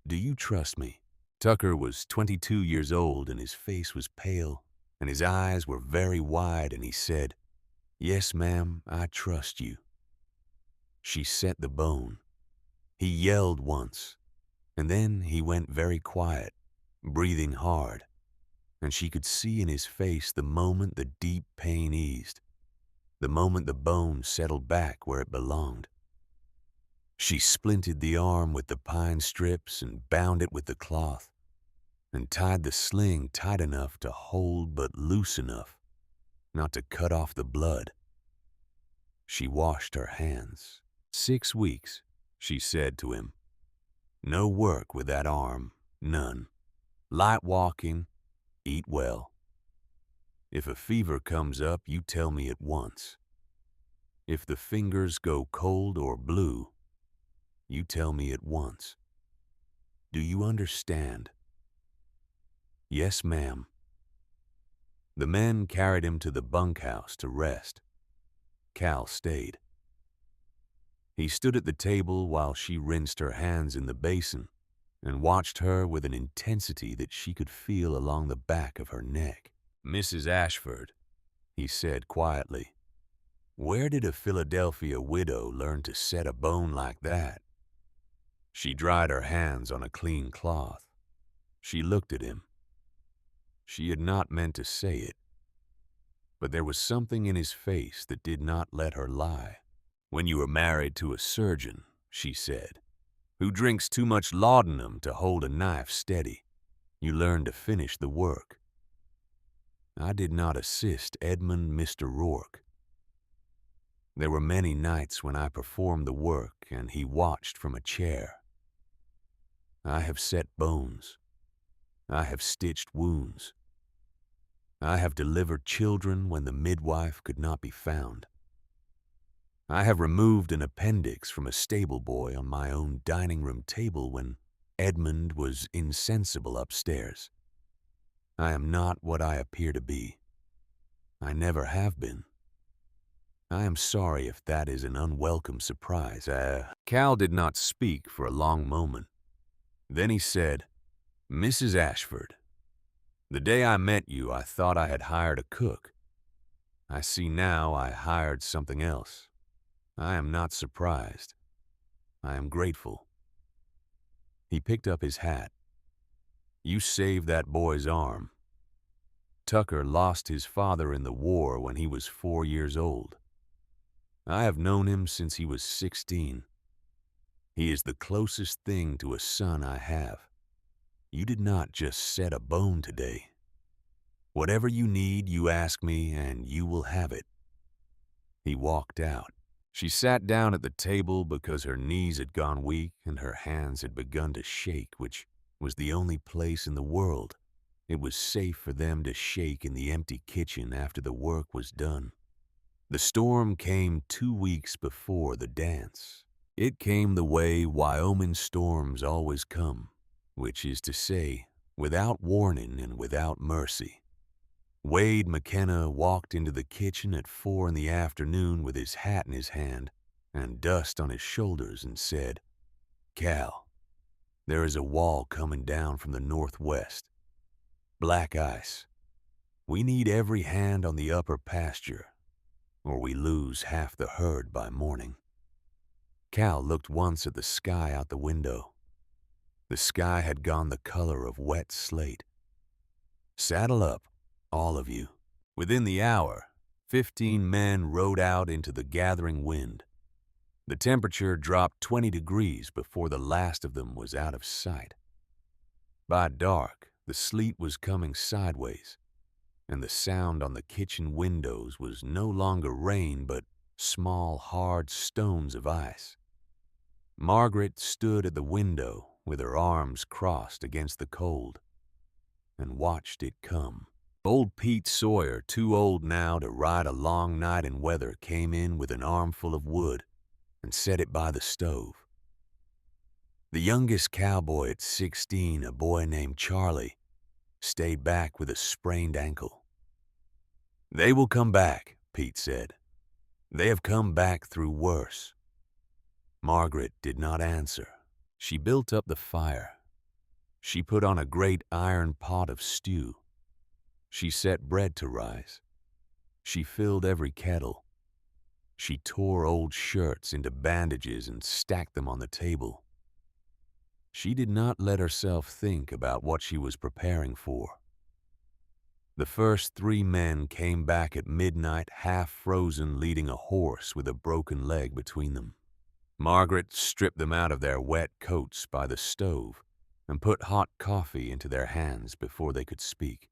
Do you trust me?" Tucker was 22 years old, and his face was pale, and his eyes were very wide, and he said, "Yes, ma'am, I trust you." She set the bone. He yelled once, and then he went very quiet, breathing hard, and she could see in his face the moment the deep pain eased, the moment the bone settled back where it belonged. She splinted the arm with the pine strips and bound it with the cloth, and tied the sling tight enough to hold but loose enough not to cut off the blood. She washed her hands. 6 weeks, she said to him. No work with that arm, none. Light walking, eat well. If a fever comes up, you tell me at once. If the fingers go cold or blue, you tell me at once. Do you understand? Yes, ma'am. The men carried him to the bunkhouse to rest. Cal stayed. He stood at the table while she rinsed her hands in the basin and watched her with an intensity that she could feel along the back of her neck. Mrs. Ashford, he said quietly, where did a Philadelphia widow learn to set a bone like that? She dried her hands on a clean cloth. She looked at him. She had not meant to say it, but there was something in his face that did not let her lie. When you are married to a surgeon, she said, who drinks too much laudanum to hold a knife steady, you learn to finish the work. I did not assist Edmund Mr. Rourke. There were many nights when I performed the work and he watched from a chair. I have set bones. I have stitched wounds. I have delivered children when the midwife could not be found. I have removed an appendix from a stable boy on my own dining room table when Edmund was insensible upstairs. I am not what I appear to be. I never have been. I am sorry if that is an unwelcome surprise. Cal did not speak for a long moment. Then he said, Mrs. Ashford, the day I met you, I thought I had hired a cook. I see now I hired something else. I am not surprised. I am grateful. He picked up his hat. You saved that boy's arm. Tucker lost his father in the war when he was 4 years old. I have known him since he was 16. He is the closest thing to a son I have. You did not just set a bone today. Whatever you need, you ask me, and you will have it. He walked out. She sat down at the table because her knees had gone weak and her hands had begun to shake, which was the only place in the world it was safe for them to shake in the empty kitchen after the work was done. The storm came 2 weeks before the dance. It came the way Wyoming storms always come, which is to say, without warning and without mercy. Wade McKenna walked into the kitchen at 4 in the afternoon with his hat in his hand and dust on his shoulders and said, Cal, there is a wall coming down from the northwest. Black ice. We need every hand on the upper pasture, or we lose half the herd by morning. Cal looked once at the sky out the window. The sky had gone the color of wet slate. Saddle up, all of you. Within the hour, 15 men rode out into the gathering wind. The temperature dropped 20 degrees before the last of them was out of sight. By dark, the sleet was coming sideways, and the sound on the kitchen windows was no longer rain but small, hard stones of ice. Margaret stood at the window with her arms crossed against the cold and watched it come. Old Pete Sawyer, too old now to ride a long night in weather, came in with an armful of wood and set it by the stove. The youngest cowboy at 16, a boy named Charlie, stayed back with a sprained ankle. They will come back, Pete said. They have come back through worse. Margaret did not answer. She built up the fire. She put on a great iron pot of stew. She set bread to rise. She filled every kettle. She tore old shirts into bandages and stacked them on the table. She did not let herself think about what she was preparing for. The first 3 men came back at midnight, half frozen, leading a horse with a broken leg between them. Margaret stripped them out of their wet coats by the stove and put hot coffee into their hands before they could speak.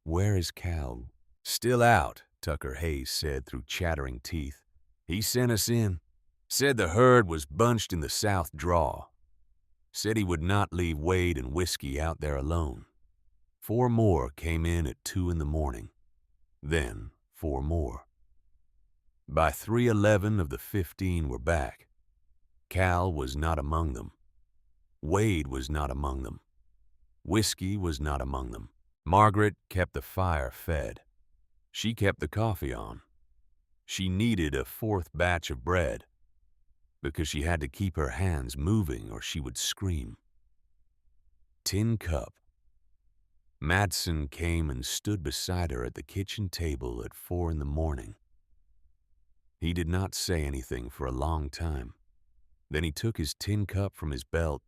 "Where is Cal?" "Still out," Tucker Hayes said through chattering teeth. "He sent us in. Said the herd was bunched in the south draw. Said he would not leave Wade and Whiskey out there alone. 4 more came in at 2 in the morning. Then 4 more. By 3:11 of the 15 were back. Cal was not among them. Wade was not among them. Whiskey was not among them. Margaret kept the fire fed. She kept the coffee on. She needed a 4th batch of bread because she had to keep her hands moving or she would scream. Tin cup. Madsen came and stood beside her at the kitchen table at 4 in the morning. He did not say anything for a long time. Then he took his tin cup from his belt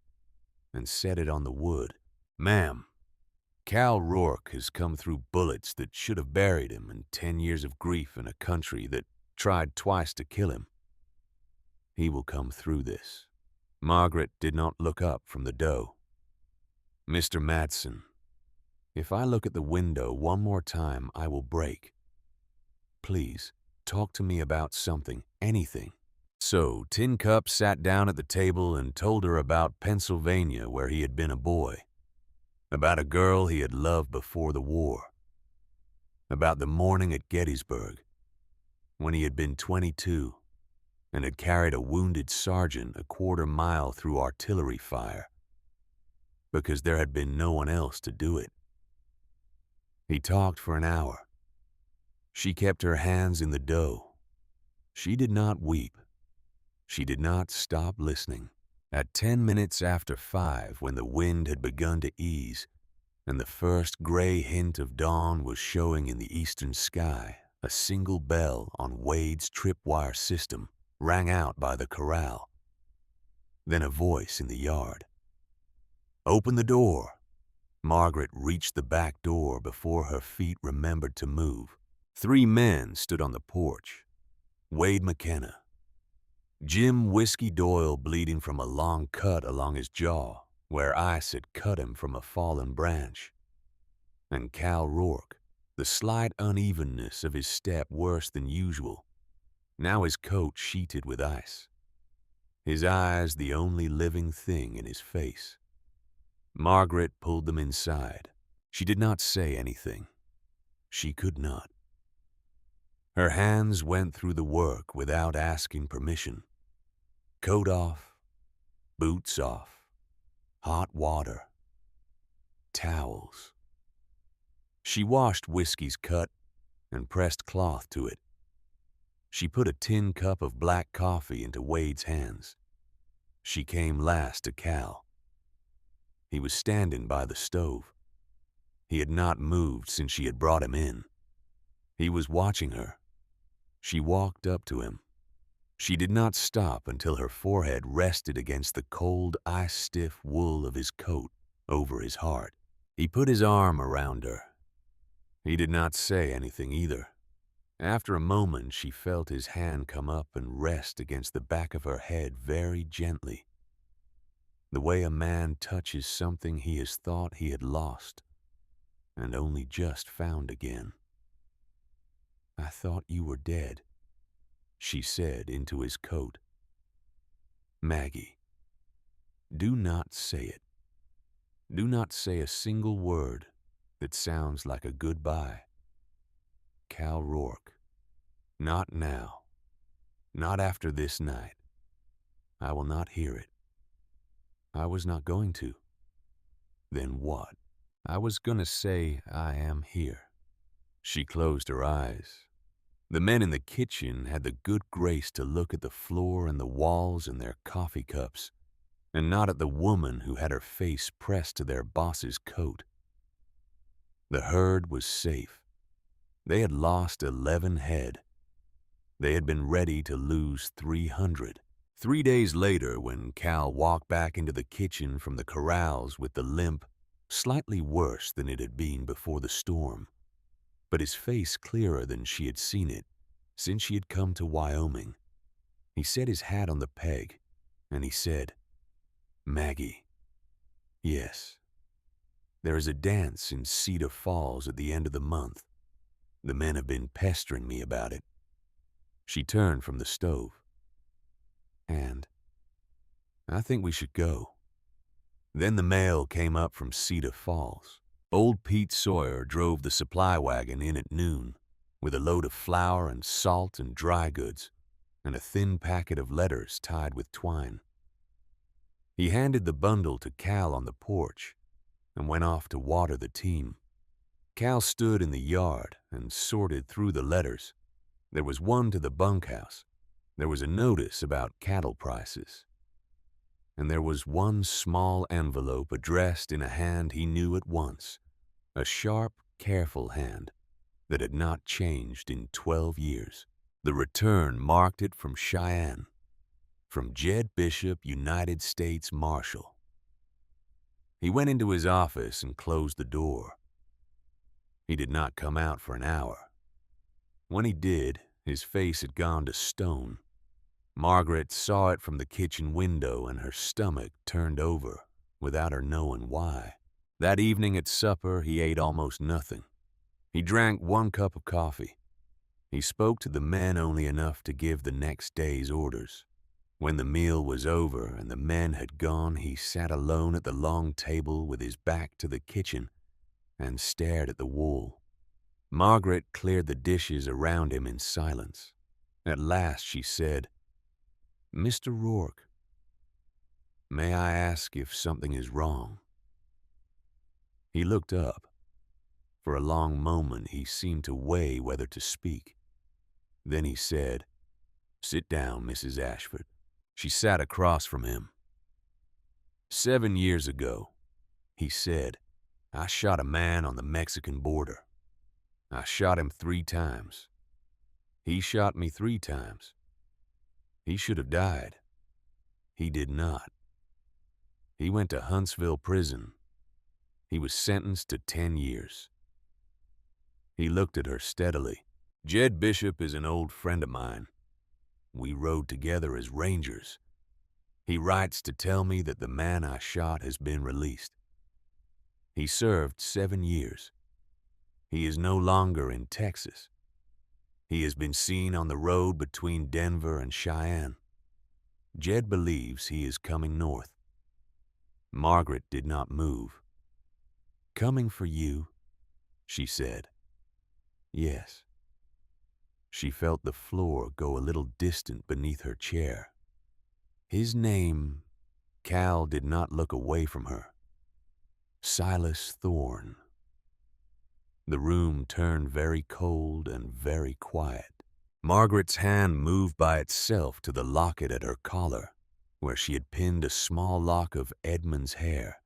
and set it on the wood. "Ma'am, Cal Rourke has come through bullets that should have buried him and 10 years of grief in a country that tried twice to kill him. He will come through this." Margaret did not look up from the dough. "Mr. Madsen, if I look at the window one more time, I will break. Please, talk to me about something, anything." So Tin Cup sat down at the table and told her about Pennsylvania, where he had been a boy, about a girl he had loved before the war, about the morning at Gettysburg, when he had been 22 and had carried a wounded sergeant a 1/4 mile through artillery fire, because there had been no one else to do it. He talked for an hour. She kept her hands in the dough. She did not weep. She did not stop listening. At 10 minutes after 5, when the wind had begun to ease and the first gray hint of dawn was showing in the eastern sky, a single bell on Wade's tripwire system rang out by the corral. Then a voice in the yard. "Open the door." Margaret reached the back door before her feet remembered to move. 3 men stood on the porch. Wade McKenna. Jim Whiskey Doyle bleeding from a long cut along his jaw, where ice had cut him from a fallen branch. And Cal Rourke, the slight unevenness of his step worse than usual, now his coat sheeted with ice. His eyes the only living thing in his face. Margaret pulled them inside. She did not say anything. She could not. Her hands went through the work without asking permission. Coat off, boots off, hot water, towels. She washed Whiskey's cut and pressed cloth to it. She put a tin cup of black coffee into Wade's hands. She came last to Cal. He was standing by the stove. He had not moved since she had brought him in. He was watching her. She walked up to him. She did not stop until her forehead rested against the cold, ice-stiff wool of his coat over his heart. He put his arm around her. He did not say anything either. After a moment, she felt his hand come up and rest against the back of her head very gently, the way a man touches something he has thought he had lost and only just found again. "I thought you were dead," she said into his coat. "Maggie, do not say it. Do not say a single word that sounds like a goodbye. Cal Rourke, not now. Not after this night. I will not hear it. I was not going to." "Then what?" "I was going to say I am here." She closed her eyes. The men in the kitchen had the good grace to look at the floor and the walls and their coffee cups, and not at the woman who had her face pressed to their boss's coat. The herd was safe. They had lost 11 head. They had been ready to lose 300. 3 days later, when Cal walked back into the kitchen from the corrals with the limp, slightly worse than it had been before the storm, but his face clearer than she had seen it since she had come to Wyoming, he set his hat on the peg and he said, "Maggie." Yes, there is a dance in Cedar Falls at the end of the month. The men have been pestering me about it. She turned from the stove. And I think we should go. Then the mail came up from Cedar Falls. Old Pete Sawyer drove the supply wagon in at noon with a load of flour and salt and dry goods and a thin packet of letters tied with twine. He handed the bundle to Cal on the porch and went off to water the team. Cal stood in the yard and sorted through the letters. There was one to the bunkhouse. There was a notice about cattle prices. And there was one small envelope addressed in a hand he knew at once, a sharp, careful hand that had not changed in 12 years. The return marked it from Cheyenne, from Jed Bishop, United States Marshal. He went into his office and closed the door. He did not come out for an hour. When he did, his face had gone to stone. Margaret saw it from the kitchen window and her stomach turned over without her knowing why. That evening at supper, he ate almost nothing. He drank 1 cup of coffee. He spoke to the men only enough to give the next day's orders. When the meal was over and the men had gone, he sat alone at the long table with his back to the kitchen and stared at the wall. Margaret cleared the dishes around him in silence. At last she said, "Mr. Rourke, may I ask if something is wrong?" He looked up. For a long moment he seemed to weigh whether to speak. Then he said, "Sit down, Mrs. Ashford." She sat across from him. 7 years ago, he said, I shot a man on the Mexican border. I shot him 3 times. He shot me 3 times. He should have died. He did not. He went to Huntsville prison. He was sentenced to 10 years. He looked at her steadily. Jed Bishop is an old friend of mine. We rode together as rangers. He writes to tell me that the man I shot has been released. He served 7 years. He is no longer in Texas. He has been seen on the road between Denver and Cheyenne. Jed believes he is coming north. Margaret did not move. "Coming for you," she said. "Yes." She felt the floor go a little distant beneath her chair. His name, Cal did not look away from her. Silas Thorne. The room turned very cold and very quiet. Margaret's hand moved by itself to the locket at her collar, where she had pinned a small lock of Edmund's hair,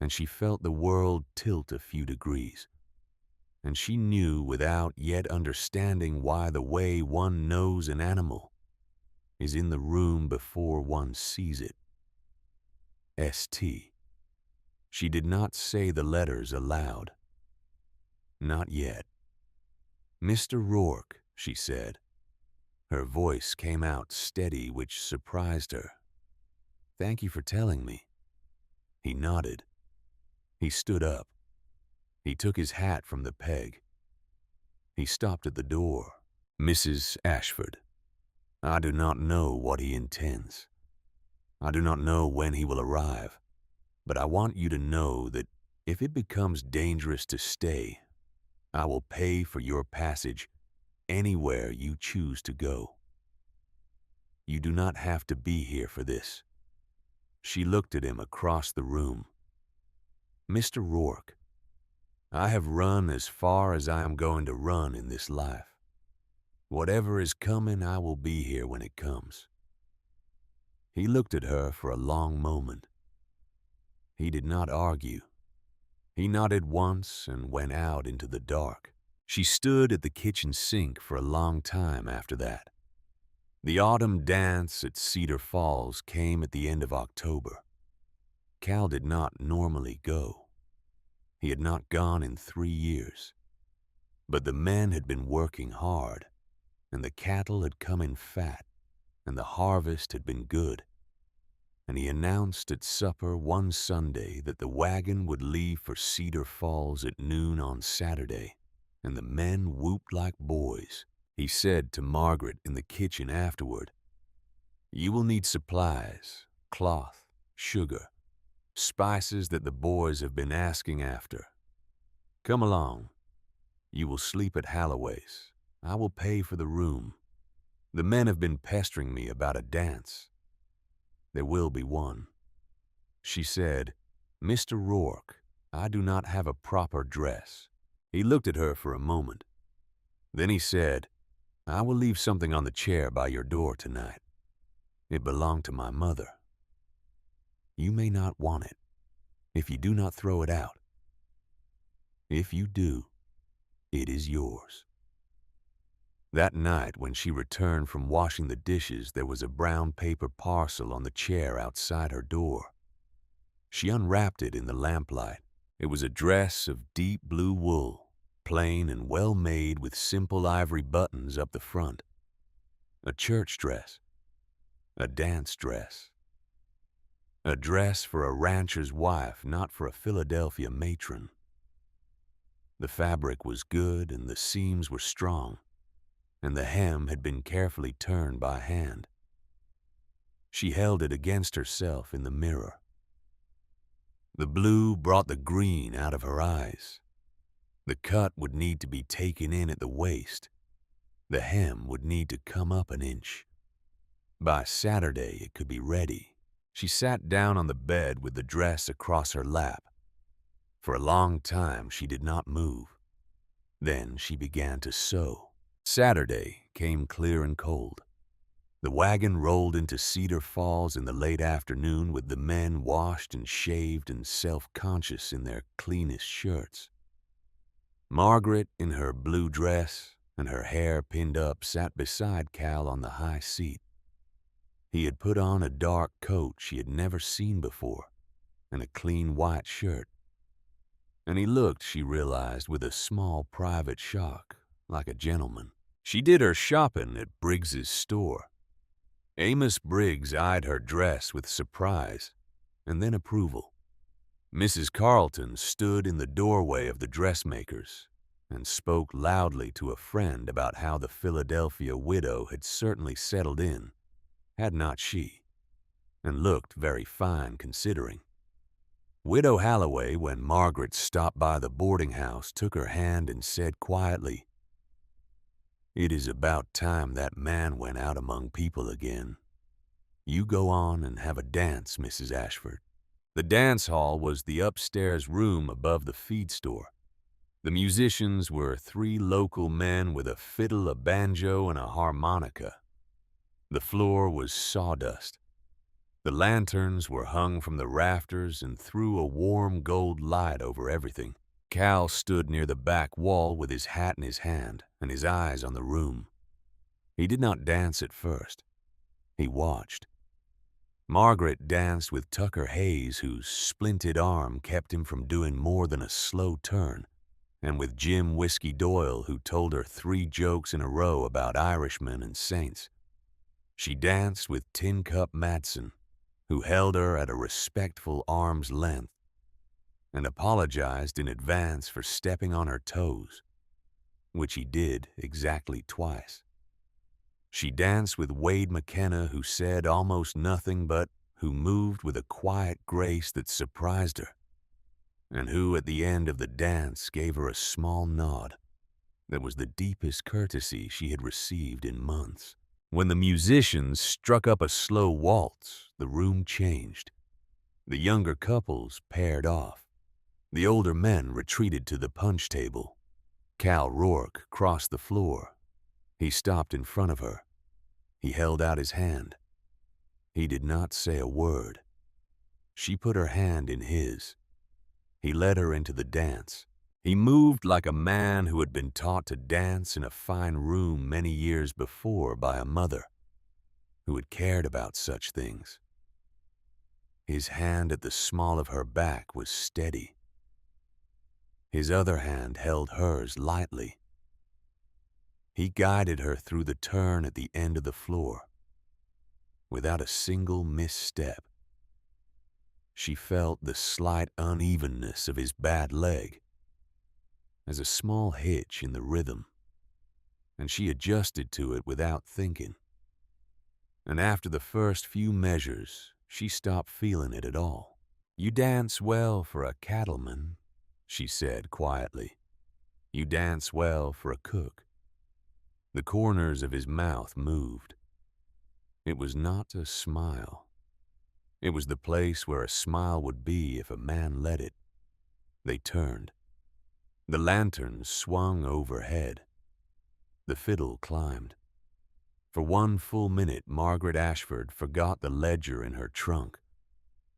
and she felt the world tilt a few degrees. And she knew without yet understanding why the way one knows an animal is in the room before one sees it. S.T. She did not say the letters aloud. Not yet. "Mr. Rourke," she said. Her voice came out steady, which surprised her. "Thank you for telling me." He nodded. He stood up. He took his hat from the peg. He stopped at the door. "Mrs. Ashford, I do not know what he intends. I do not know when he will arrive, but I want you to know that if it becomes dangerous to stay, I will pay for your passage anywhere you choose to go. You do not have to be here for this." She looked at him across the room. "Mr. Rourke, I have run as far as I am going to run in this life. Whatever is coming, I will be here when it comes." He looked at her for a long moment. He did not argue. He nodded once and went out into the dark. She stood at the kitchen sink for a long time after that. The autumn dance at Cedar Falls came at the end of October. Cal did not normally go. He had not gone in 3 years. But the men had been working hard, and the cattle had come in fat, and the harvest had been good. and he announced at supper one Sunday that the wagon would leave for Cedar Falls at noon on Saturday, and the men whooped like boys. He said to Margaret in the kitchen afterward, "You will need supplies, cloth, sugar, spices that the boys have been asking after. Come along. You will sleep at Holloway's. I will pay for the room. The men have been pestering me about a dance. There will be one." She said, "Mr. Rourke, I do not have a proper dress." He looked at her for a moment. Then he said, "I will leave something on the chair by your door tonight. It belonged to my mother. You may not want it if you do not throw it out. If you do, it is yours." That night, when she returned from washing the dishes, there was a brown paper parcel on the chair outside her door. She unwrapped it in the lamplight. It was a dress of deep blue wool, plain and well made with simple ivory buttons up the front. A church dress. A dance dress. A dress for a rancher's wife, not for a Philadelphia matron. The fabric was good and the seams were strong, and the hem had been carefully turned by hand. She held it against herself in the mirror. The blue brought the green out of her eyes. The cut would need to be taken in at the waist. The hem would need to come up an inch. By Saturday, it could be ready. She sat down on the bed with the dress across her lap. For a long time, she did not move. Then she began to sew. Saturday came clear and cold. The wagon rolled into Cedar Falls in the late afternoon with the men washed and shaved and self-conscious in their cleanest shirts. Margaret, in her blue dress and her hair pinned up, sat beside Cal on the high seat. He had put on a dark coat she had never seen before and a clean white shirt. And he looked, she realized, with a small private shock, like a gentleman. She did her shopping at Briggs's store. Amos Briggs eyed her dress with surprise and then approval. Mrs. Carleton stood in the doorway of the dressmaker's and spoke loudly to a friend about how the Philadelphia widow had certainly settled in, had not she, and looked very fine considering. Widow Holloway, when Margaret stopped by the boarding house, took her hand and said quietly, "It is about time that man went out among people again. You go on and have a dance, Mrs. Ashford." The dance hall was the upstairs room above the feed store. The musicians were 3 local men with a fiddle, a banjo, and a harmonica. The floor was sawdust. The lanterns were hung from the rafters and threw a warm gold light over everything. Cal stood near the back wall with his hat in his hand and his eyes on the room. He did not dance at first. He watched. Margaret danced with Tucker Hayes, whose splinted arm kept him from doing more than a slow turn, and with Jim Whiskey Doyle, who told her 3 jokes in a row about Irishmen and saints. She danced with Tin Cup Madsen, who held her at a respectful arm's length and apologized in advance for stepping on her toes, which he did exactly twice. She danced with Wade McKenna, who said almost nothing but who moved with a quiet grace that surprised her, and who at the end of the dance gave her a small nod that was the deepest courtesy she had received in months. When the musicians struck up a slow waltz, the room changed. The younger couples paired off. The older men retreated to the punch table. Cal Rourke crossed the floor. He stopped in front of her. He held out his hand. He did not say a word. She put her hand in his. He led her into the dance. He moved like a man who had been taught to dance in a fine room many years before by a mother who had cared about such things. His hand at the small of her back was steady. His other hand held hers lightly. He guided her through the turn at the end of the floor, without a single misstep. She felt the slight unevenness of his bad leg as a small hitch in the rhythm, and she adjusted to it without thinking. And after the first few measures, she stopped feeling it at all. "You dance well for a cattleman," she said quietly. "You dance well for a cook." The corners of his mouth moved. It was not a smile. It was the place where a smile would be if a man let it. They turned. The lanterns swung overhead. The fiddle climbed. For one full minute, Margaret Ashford forgot the ledger in her trunk,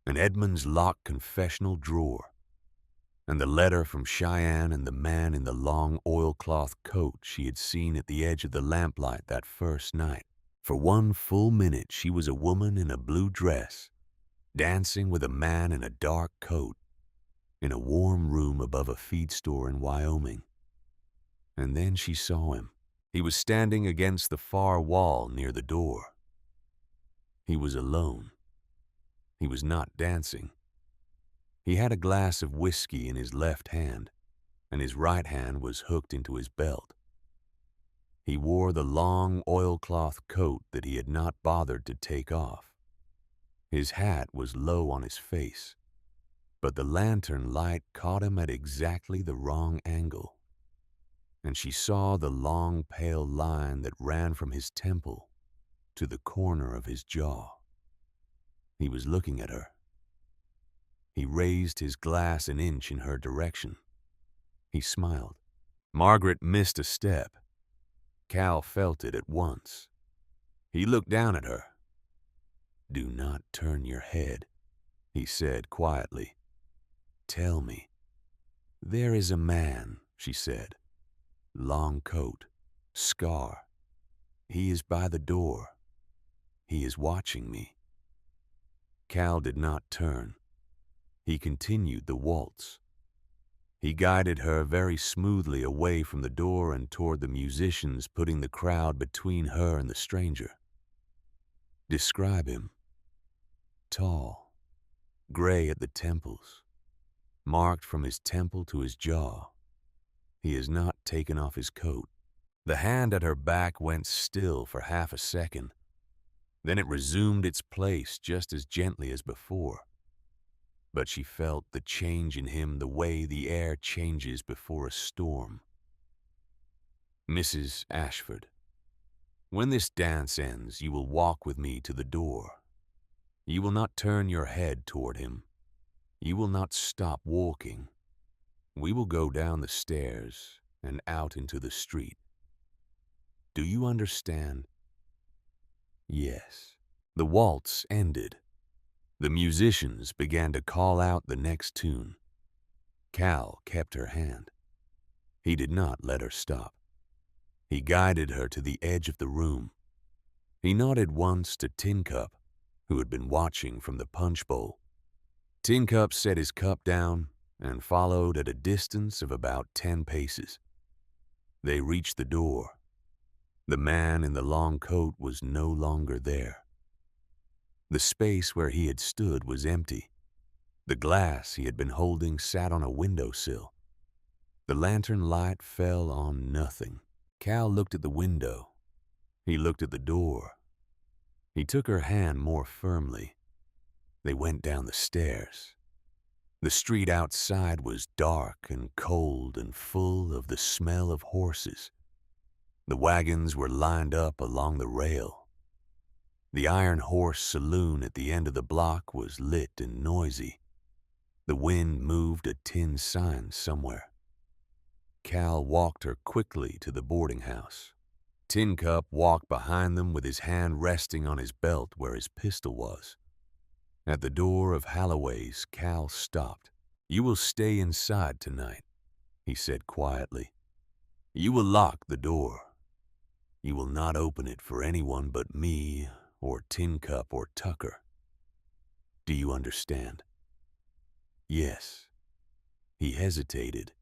and Edmund's locked confessional drawer, and the letter from Cheyenne and the man in the long oilcloth coat she had seen at the edge of the lamplight that first night. For one full minute, she was a woman in a blue dress, dancing with a man in a dark coat, in a warm room above a feed store in Wyoming. And then she saw him. He was standing against the far wall near the door. He was alone. He was not dancing. He had a glass of whiskey in his left hand, and his right hand was hooked into his belt. He wore the long oilcloth coat that he had not bothered to take off. His hat was low on his face, but the lantern light caught him at exactly the wrong angle, and she saw the long pale line that ran from his temple to the corner of his jaw. He was looking at her. He raised his glass an inch in her direction. He smiled. Margaret missed a step. Cal felt it at once. He looked down at her. "Do not turn your head," he said quietly. "Tell me." "There is a man," she said. "Long coat, scar. He is by the door. He is watching me." Cal did not turn. He continued the waltz. He guided her very smoothly away from the door and toward the musicians, putting the crowd between her and the stranger. "Describe him." "Tall, gray at the temples, marked from his temple to his jaw. He has not taken off his coat." The hand at her back went still for half a second. Then it resumed its place just as gently as before. But she felt the change in him the way the air changes before a storm. "Mrs. Ashford, when this dance ends, you will walk with me to the door. You will not turn your head toward him. You will not stop walking. We will go down the stairs and out into the street. Do you understand?" Yes. The waltz ended. The musicians began to call out the next tune. Cal kept her hand. He did not let her stop. He guided her to the edge of the room. He nodded once to Tin Cup, who had been watching from the punch bowl. Tin Cup set his cup down and followed at a distance of about 10 paces. They reached the door. The man in the long coat was no longer there. The space where he had stood was empty. The glass he had been holding sat on a windowsill. The lantern light fell on nothing. Cal looked at the window. He looked at the door. He took her hand more firmly. They went down the stairs. The street outside was dark and cold and full of the smell of horses. The wagons were lined up along the rail. The Iron Horse saloon at the end of the block was lit and noisy. The wind moved a tin sign somewhere. Cal walked her quickly to the boarding house. Tin Cup walked behind them with his hand resting on his belt where his pistol was. At the door of Holloway's, Cal stopped. "You will stay inside tonight," he said quietly. "You will lock the door. You will not open it for anyone but me or Tin Cup or Tucker. Do you understand?" "Yes." He hesitated.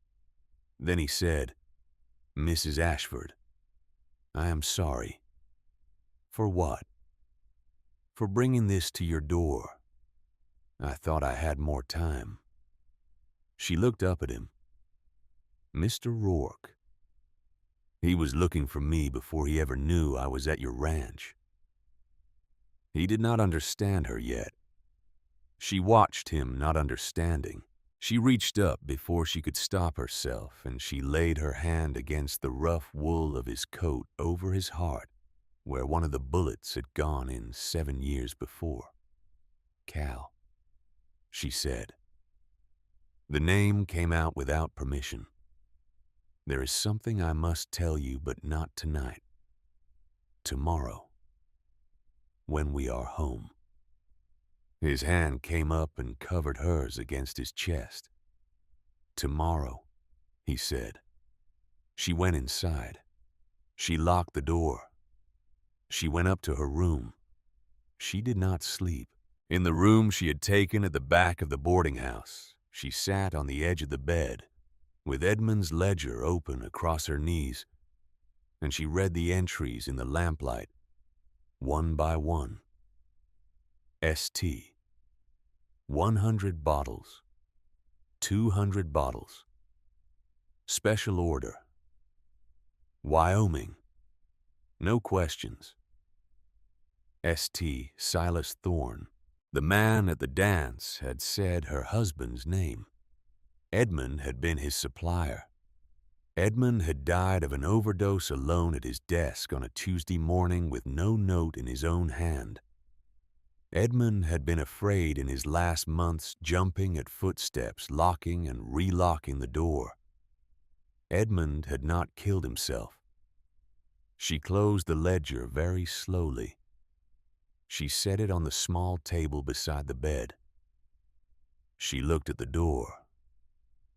Then he said, "Mrs. Ashford, I am sorry." "For what?" "For bringing this to your door." I thought I had more time. She looked up at him. Mr. Rourke. He was looking for me before he ever knew I was at your ranch. He did not understand her yet. She watched him, not understanding. She reached up before she could stop herself, and she laid her hand against the rough wool of his coat over his heart, where one of the bullets had gone in 7 years before. Cal, she said. The name came out without permission. There is something I must tell you, but not tonight. Tomorrow, when we are home. His hand came up and covered hers against his chest. Tomorrow, he said. She went inside. She locked the door. She went up to her room. She did not sleep. In the room she had taken at the back of the boarding house, she sat on the edge of the bed, with Edmund's ledger open across her knees, and she read the entries in the lamplight, one by one. St. 100 bottles. 200 bottles. Special order. Wyoming. No questions. St. Silas Thorne. The man at the dance had said her husband's name. Edmund had been his supplier. Edmund had died of an overdose alone at his desk on a Tuesday morning with no note in his own hand. Edmund had been afraid in his last months, jumping at footsteps, locking and relocking the door. Edmund had not killed himself. She closed the ledger very slowly. She set it on the small table beside the bed. She looked at the door.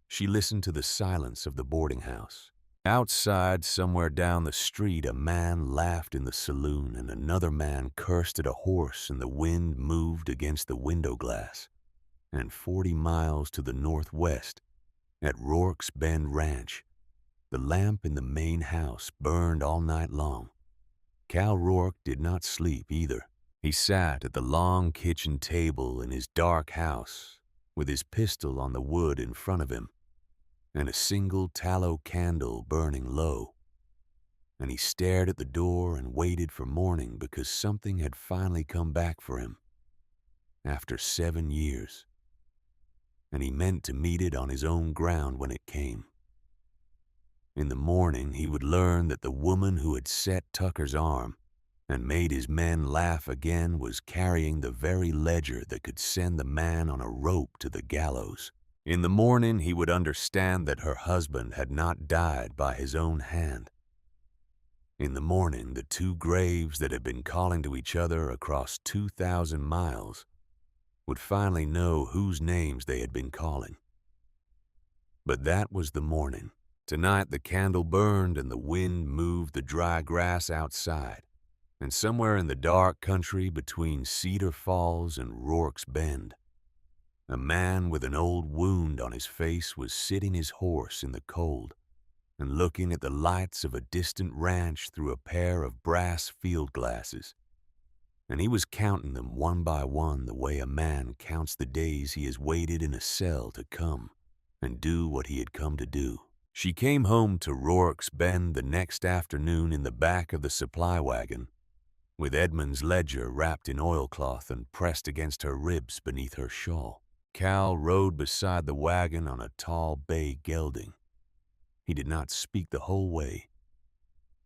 She listened to the silence of the boarding house. Outside, somewhere down the street, a man laughed in the saloon and another man cursed at a horse, and the wind moved against the window glass. And 40 miles to the northwest, at Rourke's Bend Ranch, the lamp in the main house burned all night long. Cal Rourke did not sleep either. He sat at the long kitchen table in his dark house, with his pistol on the wood in front of him, and a single tallow candle burning low. And he stared at the door and waited for morning, because something had finally come back for him, after 7 years. And he meant to meet it on his own ground when it came. In the morning, he would learn that the woman who had set Tucker's arm and made his men laugh again was carrying the very ledger that could send the man on a rope to the gallows. In the morning, he would understand that her husband had not died by his own hand. In the morning, the two graves that had been calling to each other across 2,000 miles would finally know whose names they had been calling. But that was the morning. Tonight, the candle burned and the wind moved the dry grass outside. And somewhere in the dark country between Cedar Falls and Rourke's Bend, a man with an old wound on his face was sitting his horse in the cold and looking at the lights of a distant ranch through a pair of brass field glasses. And he was counting them one by one the way a man counts the days he has waited in a cell to come and do what he had come to do. She came home to Rourke's Bend the next afternoon in the back of the supply wagon, with Edmund's ledger wrapped in oilcloth and pressed against her ribs beneath her shawl. Cal rode beside the wagon on a tall bay gelding. He did not speak the whole way.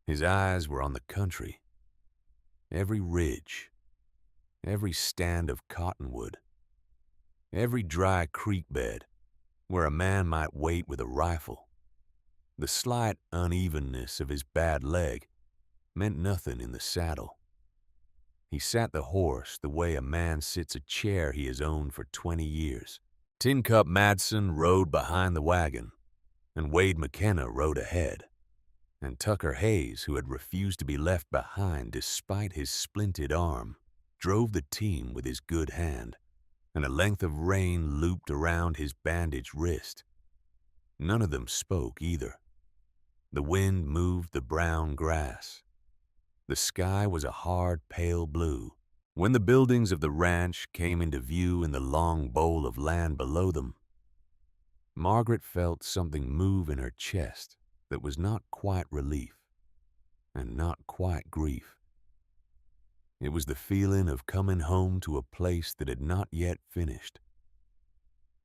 His eyes were on the country. Every ridge, every stand of cottonwood, every dry creek bed where a man might wait with a rifle. The slight unevenness of his bad leg meant nothing in the saddle. He sat the horse the way a man sits a chair he has owned for 20 years. Tin Cup Madsen rode behind the wagon, and Wade McKenna rode ahead. And Tucker Hayes, who had refused to be left behind despite his splinted arm, drove the team with his good hand, and a length of rein looped around his bandaged wrist. None of them spoke either. The wind moved the brown grass. The sky was a hard, pale blue. When the buildings of the ranch came into view in the long bowl of land below them, Margaret felt something move in her chest that was not quite relief and not quite grief. It was the feeling of coming home to a place that had not yet finished,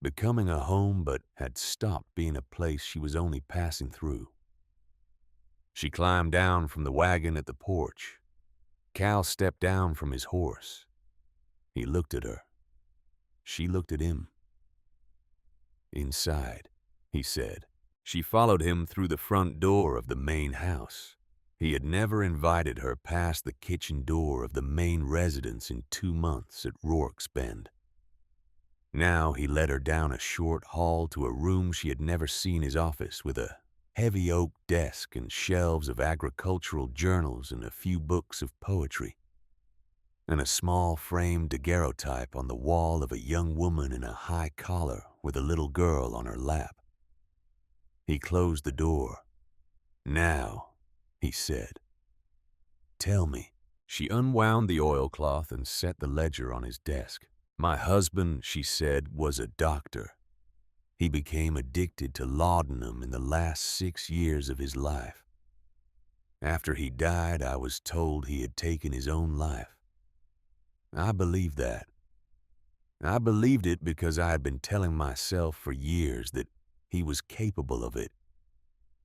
becoming a home but had stopped being a place she was only passing through. She climbed down from the wagon at the porch. Cal stepped down from his horse. He looked at her. She looked at him. "Inside," he said. She followed him through the front door of the main house. He had never invited her past the kitchen door of the main residence in 2 months at Rourke's Bend. Now he led her down a short hall to a room she had never seen his office, with a heavy oak desk and shelves of agricultural journals and a few books of poetry, and a small framed daguerreotype on the wall of a young woman in a high collar with a little girl on her lap. He closed the door. "Now," he said, "tell me." She unwound the oilcloth and set the ledger on his desk. "My husband," she said, "was a doctor. He became addicted to laudanum in the last 6 years of his life. After he died, I was told he had taken his own life. I believed that. I believed it because I had been telling myself for years that he was capable of it,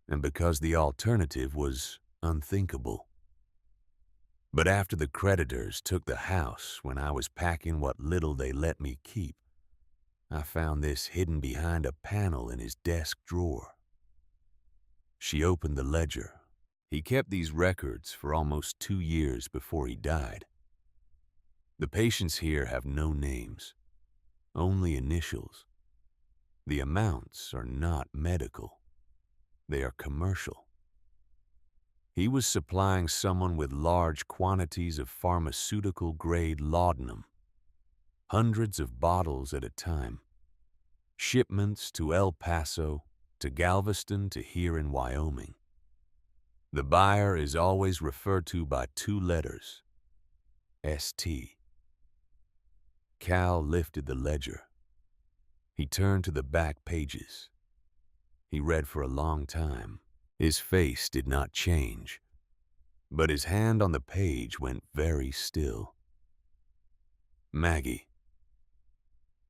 and because the alternative was unthinkable. But after the creditors took the house, when I was packing what little they let me keep, I found this hidden behind a panel in his desk drawer." She opened the ledger. He kept these records for almost 2 years before he died. "The patients here have no names, only initials. The amounts are not medical. They are commercial. He was supplying someone with large quantities of pharmaceutical-grade laudanum, hundreds of bottles at a time, shipments to El Paso, to Galveston, to here in Wyoming. The buyer is always referred to by 2 letters, ST. Cal lifted the ledger. He turned to the back pages. He read for a long time. His face did not change, but his hand on the page went very still. Maggie.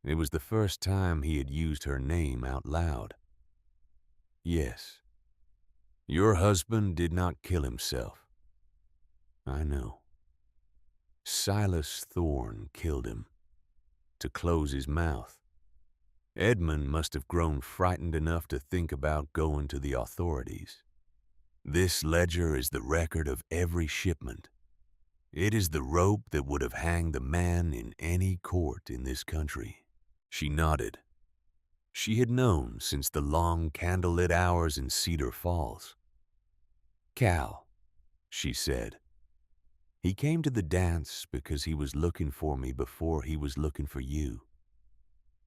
It was the first time he had used her name out loud. "Yes. Your husband did not kill himself. I know. Silas Thorne killed him, to close his mouth. Edmund must have grown frightened enough to think about going to the authorities. This ledger is the record of every shipment. It is the rope that would have hanged the man in any court in this country." She nodded. She had known since the long candlelit hours in Cedar Falls. "Cal," she said, "he came to the dance because he was looking for me before he was looking for you.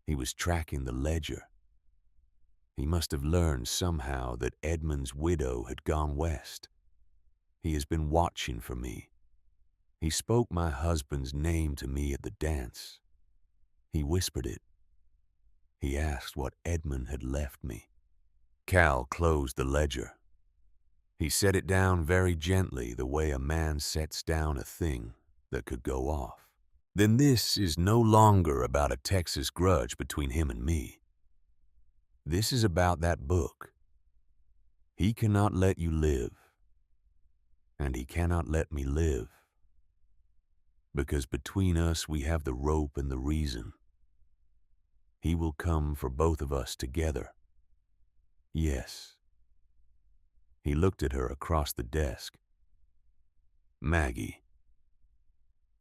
He was tracking the ledger. He must have learned somehow that Edmund's widow had gone west. He has been watching for me. He spoke my husband's name to me at the dance. He whispered it. He asked what Edmund had left me." Cal closed the ledger. He set it down very gently, the way a man sets down a thing that could go off. "Then this is no longer about a Texas grudge between him and me. This is about that book. He cannot let you live, and he cannot let me live, because between us we have the rope and the reason. He will come for both of us together. Yes." He looked at her across the desk. "Maggie,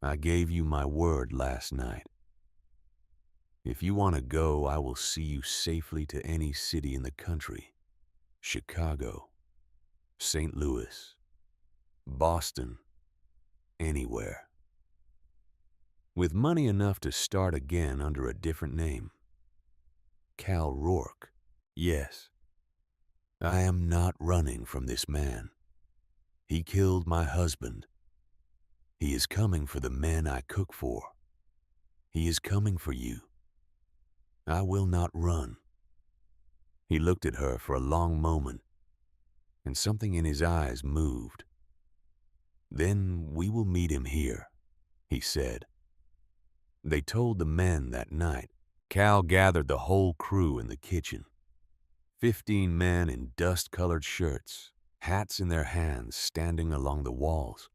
I gave you my word last night. If you want to go, I will see you safely to any city in the country. Chicago, St. Louis, Boston, anywhere. With money enough to start again under a different name. Cal Rourke. Yes. I am not running from this man. He killed my husband. He is coming for the men I cook for. He is coming for you. I will not run." He looked at her for a long moment, and something in his eyes moved. "Then we will meet him here," he said. They told the men that night. Cal gathered the whole crew in the kitchen. 15 men in dust-colored shirts, hats in their hands, standing along the walls.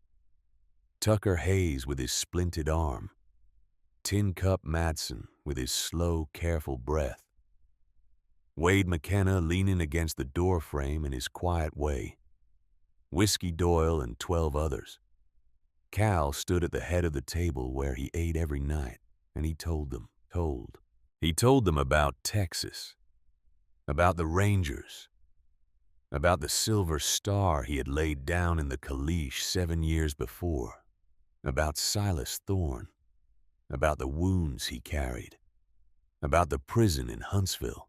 Tucker Hayes with his splinted arm. Tin Cup Madsen with his slow, careful breath. Wade McKenna leaning against the door frame in his quiet way. Whiskey Doyle and 12 others. Cal stood at the head of the table where he ate every night, and he told them about Texas, about the Rangers, about the silver star he had laid down in the caliche 7 years before, about Silas Thorne, about the wounds he carried, about the prison in Huntsville,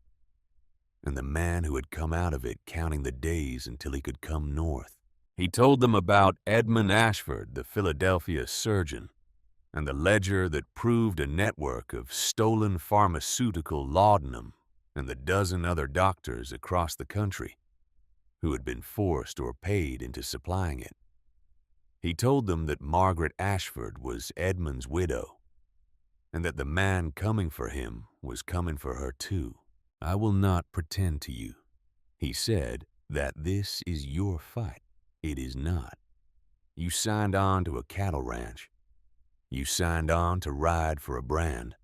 and the man who had come out of it counting the days until he could come north. He told them about Edmund Ashford, the Philadelphia surgeon, and the ledger that proved a network of stolen pharmaceutical laudanum and the dozen other doctors across the country who had been forced or paid into supplying it. He told them that Margaret Ashford was Edmund's widow, and that the man coming for him was coming for her too. "I will not pretend to you," he said, "that this is your fight. It is not. You signed on to a cattle ranch. You signed on to ride for a brand.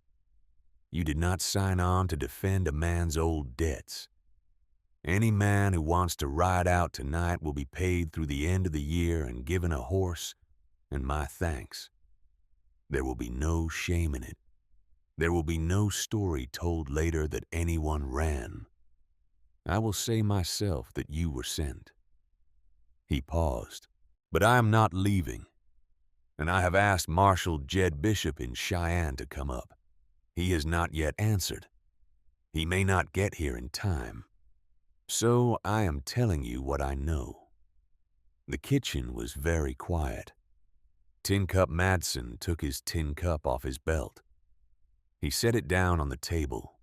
You did not sign on to defend a man's old debts. Any man who wants to ride out tonight will be paid through the end of the year and given a horse and my thanks. There will be no shame in it. There will be no story told later that anyone ran. I will say myself that you were sent." He paused. "But I am not leaving, and I have asked Marshal Jed Bishop in Cheyenne to come up. He has not yet answered. He may not get here in time. So I am telling you what I know." The kitchen was very quiet. Tin Cup Madsen took his tin cup off his belt. He set it down on the table.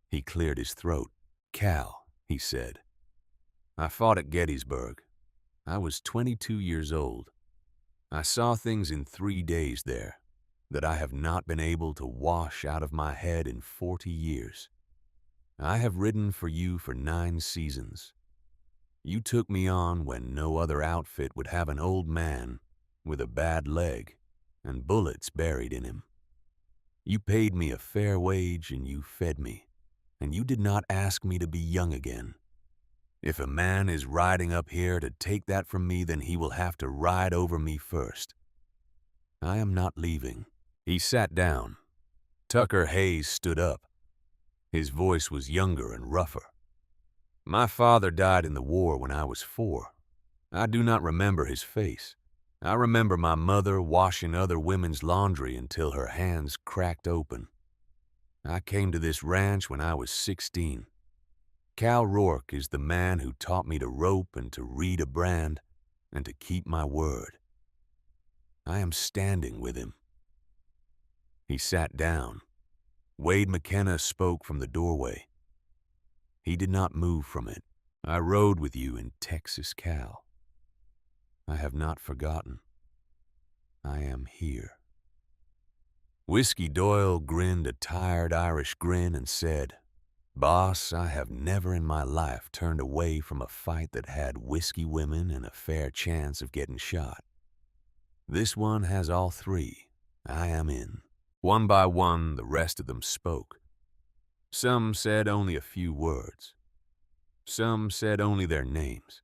He cleared his throat. "Cal," he said, "I fought at Gettysburg. I was 22 years old. I saw things in 3 days there that I have not been able to wash out of my head in 40 years. I have ridden for you for 9 seasons. You took me on when no other outfit would have an old man with a bad leg and bullets buried in him. You paid me a fair wage and you fed me, and you did not ask me to be young again. If a man is riding up here to take that from me, then he will have to ride over me first. I am not leaving." He sat down. Tucker Hayes stood up. His voice was younger and rougher. "My father died in the war when I was 4. I do not remember his face. I remember my mother washing other women's laundry until her hands cracked open. I came to this ranch when I was 16. Cal Rourke is the man who taught me to rope and to read a brand and to keep my word. I am standing with him." He sat down. Wade McKenna spoke from the doorway. He did not move from it. "I rode with you in Texas, Cal. I have not forgotten. I am here." Whiskey Doyle grinned a tired Irish grin and said, "Boss, I have never in my life turned away from a fight that had whiskey women and a fair chance of getting shot. This one has all 3. I am in." One by one, the rest of them spoke. Some said only a few words. Some said only their names.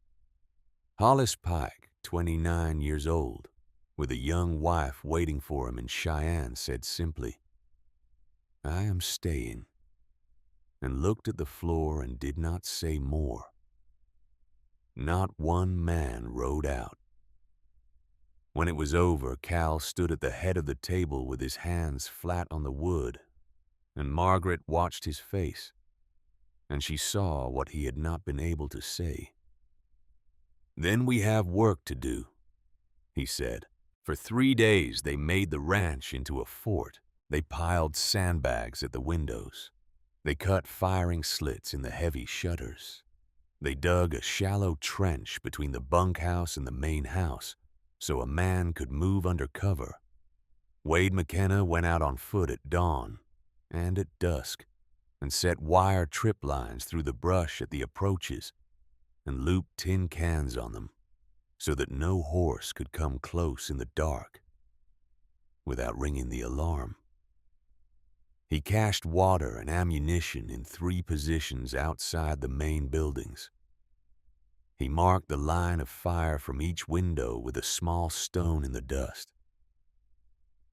Hollis Pike, 29 years old, with a young wife waiting for him in Cheyenne, said simply, "I am staying," and looked at the floor and did not say more. Not one man rode out. When it was over, Cal stood at the head of the table with his hands flat on the wood, and Margaret watched his face, and she saw what he had not been able to say. "Then we have work to do," he said. For 3 days, they made the ranch into a fort. They piled sandbags at the windows. They cut firing slits in the heavy shutters. They dug a shallow trench between the bunkhouse and the main house so a man could move under cover. Wade McKenna went out on foot at dawn and at dusk and set wire trip lines through the brush at the approaches and looped tin cans on them so that no horse could come close in the dark without ringing the alarm. He cached water and ammunition in 3 positions outside the main buildings. He marked the line of fire from each window with a small stone in the dust.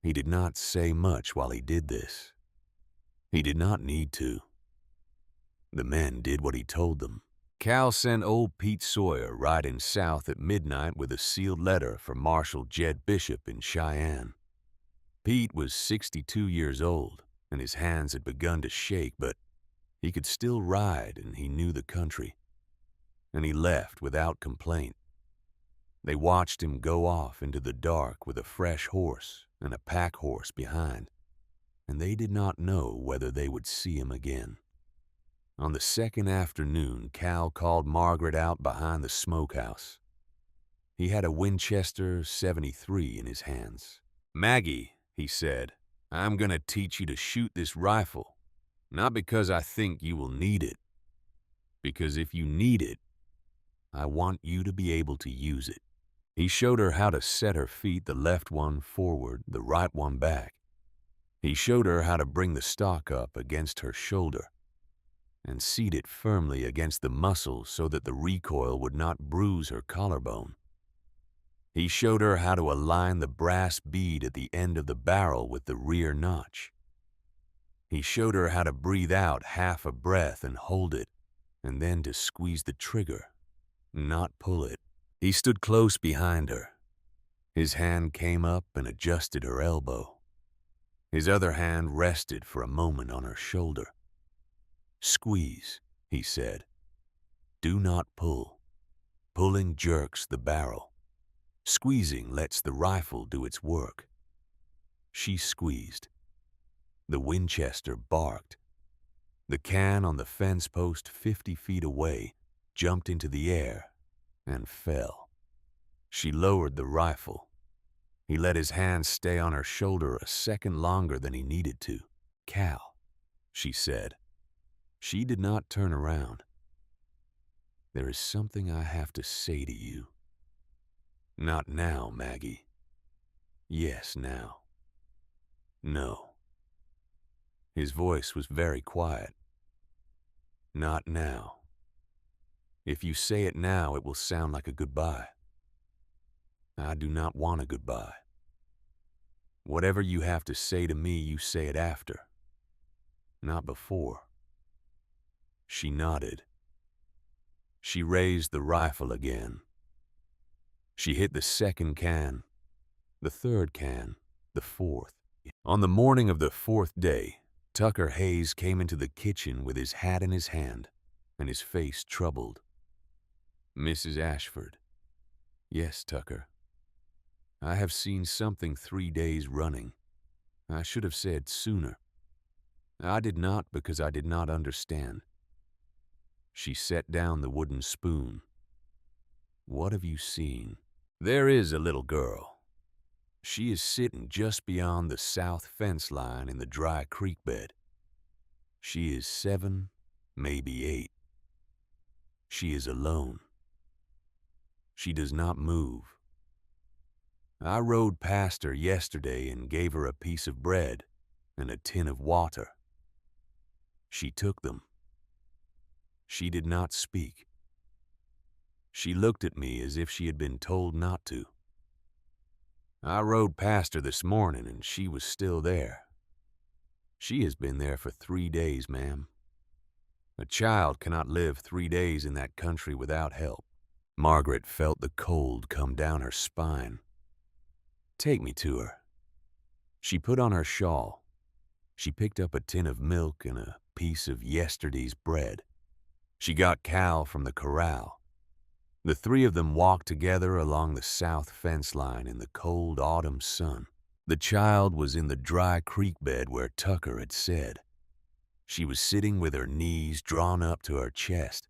He did not say much while he did this. He did not need to. The men did what he told them. Cal sent old Pete Sawyer riding south at midnight with a sealed letter for Marshal Jed Bishop in Cheyenne. Pete was 62 years old, and his hands had begun to shake, but he could still ride and he knew the country. And he left without complaint. They watched him go off into the dark with a fresh horse and a pack horse behind, and they did not know whether they would see him again. On the second afternoon, Cal called Margaret out behind the smokehouse. He had a Winchester 73 in his hands. "Maggie," he said, "I'm going to teach you to shoot this rifle, not because I think you will need it, because if you need it, I want you to be able to use it." He showed her how to set her feet, the left one forward, the right one back. He showed her how to bring the stock up against her shoulder and seat it firmly against the muscles so that the recoil would not bruise her collarbone. He showed her how to align the brass bead at the end of the barrel with the rear notch. He showed her how to breathe out half a breath and hold it, and then to squeeze the trigger, not pull it. He stood close behind her. His hand came up and adjusted her elbow. His other hand rested for a moment on her shoulder. "Squeeze," he said. "Do not pull. Pulling jerks the barrel. Squeezing lets the rifle do its work." She squeezed. The Winchester barked. The can on the fence post 50 feet away jumped into the air and fell. She lowered the rifle. He let his hand stay on her shoulder a second longer than he needed to. "Cal," she said. She did not turn around. "There is something I have to say to you." "Not now, Maggie." "Yes, now." "No." His voice was very quiet. "Not now. If you say it now, it will sound like a goodbye. I do not want a goodbye. Whatever you have to say to me, you say it after, not before." She nodded. She raised the rifle again. She hit the second can, the third can, the fourth. On the morning of the 4th day, Tucker Hayes came into the kitchen with his hat in his hand and his face troubled. "Mrs. Ashford." "Yes, Tucker." "I have seen something 3 days running. I should have said sooner. I did not because I did not understand." She set down the wooden spoon. "What have you seen?" "There is a little girl. She is sitting just beyond the south fence line in the dry creek bed. She is 7, maybe 8. She is alone. She does not move. I rode past her yesterday and gave her a piece of bread and a tin of water. She took them. She did not speak. She looked at me as if she had been told not to. I rode past her this morning and she was still there. She has been there for 3 days, ma'am. A child cannot live 3 days in that country without help." Margaret felt the cold come down her spine. "Take me to her." She put on her shawl. She picked up a tin of milk and a piece of yesterday's bread. She got Cal from the corral. The three of them walked together along the south fence line in the cold autumn sun. The child was in the dry creek bed where Tucker had said. She was sitting with her knees drawn up to her chest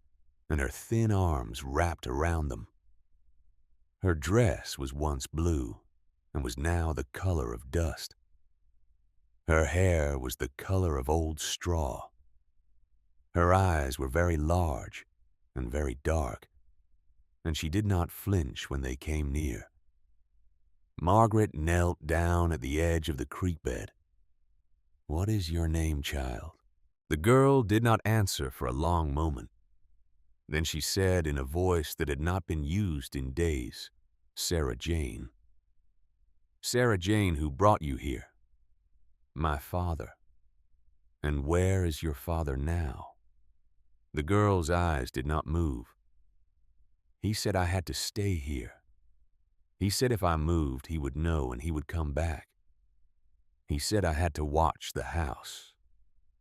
and her thin arms wrapped around them. Her dress was once blue and was now the color of dust. Her hair was the color of old straw. Her eyes were very large and very dark, and she did not flinch when they came near. Margaret knelt down at the edge of the creek bed. "What is your name, child?" The girl did not answer for a long moment. Then she said in a voice that had not been used in days, "Sarah Jane." "Sarah Jane, who brought you here?" "My father." "And where is your father now?" The girl's eyes did not move. "He said I had to stay here. He said if I moved, he would know and he would come back. He said I had to watch the house.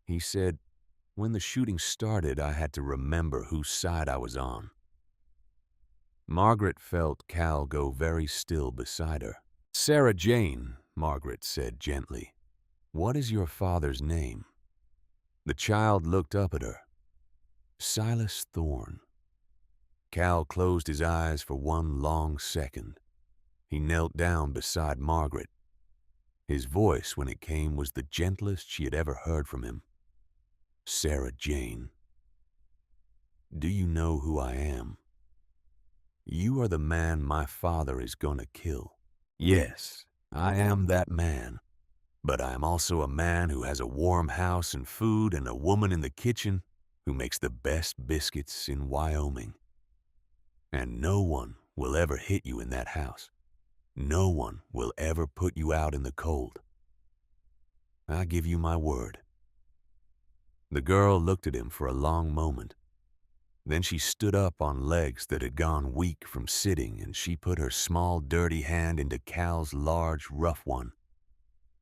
He said when the shooting started, I had to remember whose side I was on." Margaret felt Cal go very still beside her. "Sarah Jane," Margaret said gently, "what is your father's name?" The child looked up at her. "Silas Thorne." Cal closed his eyes for one long second. He knelt down beside Margaret. His voice, when it came, was the gentlest she had ever heard from him. "Sarah Jane, do you know who I am? You are the man my father is gonna kill. Yes, I am that man. But I am also a man who has a warm house and food and a woman in the kitchen who makes the best biscuits in Wyoming. And no one will ever hit you in that house. No one will ever put you out in the cold. I give you my word." The girl looked at him for a long moment. Then she stood up on legs that had gone weak from sitting, and she put her small, dirty hand into Cal's large, rough one.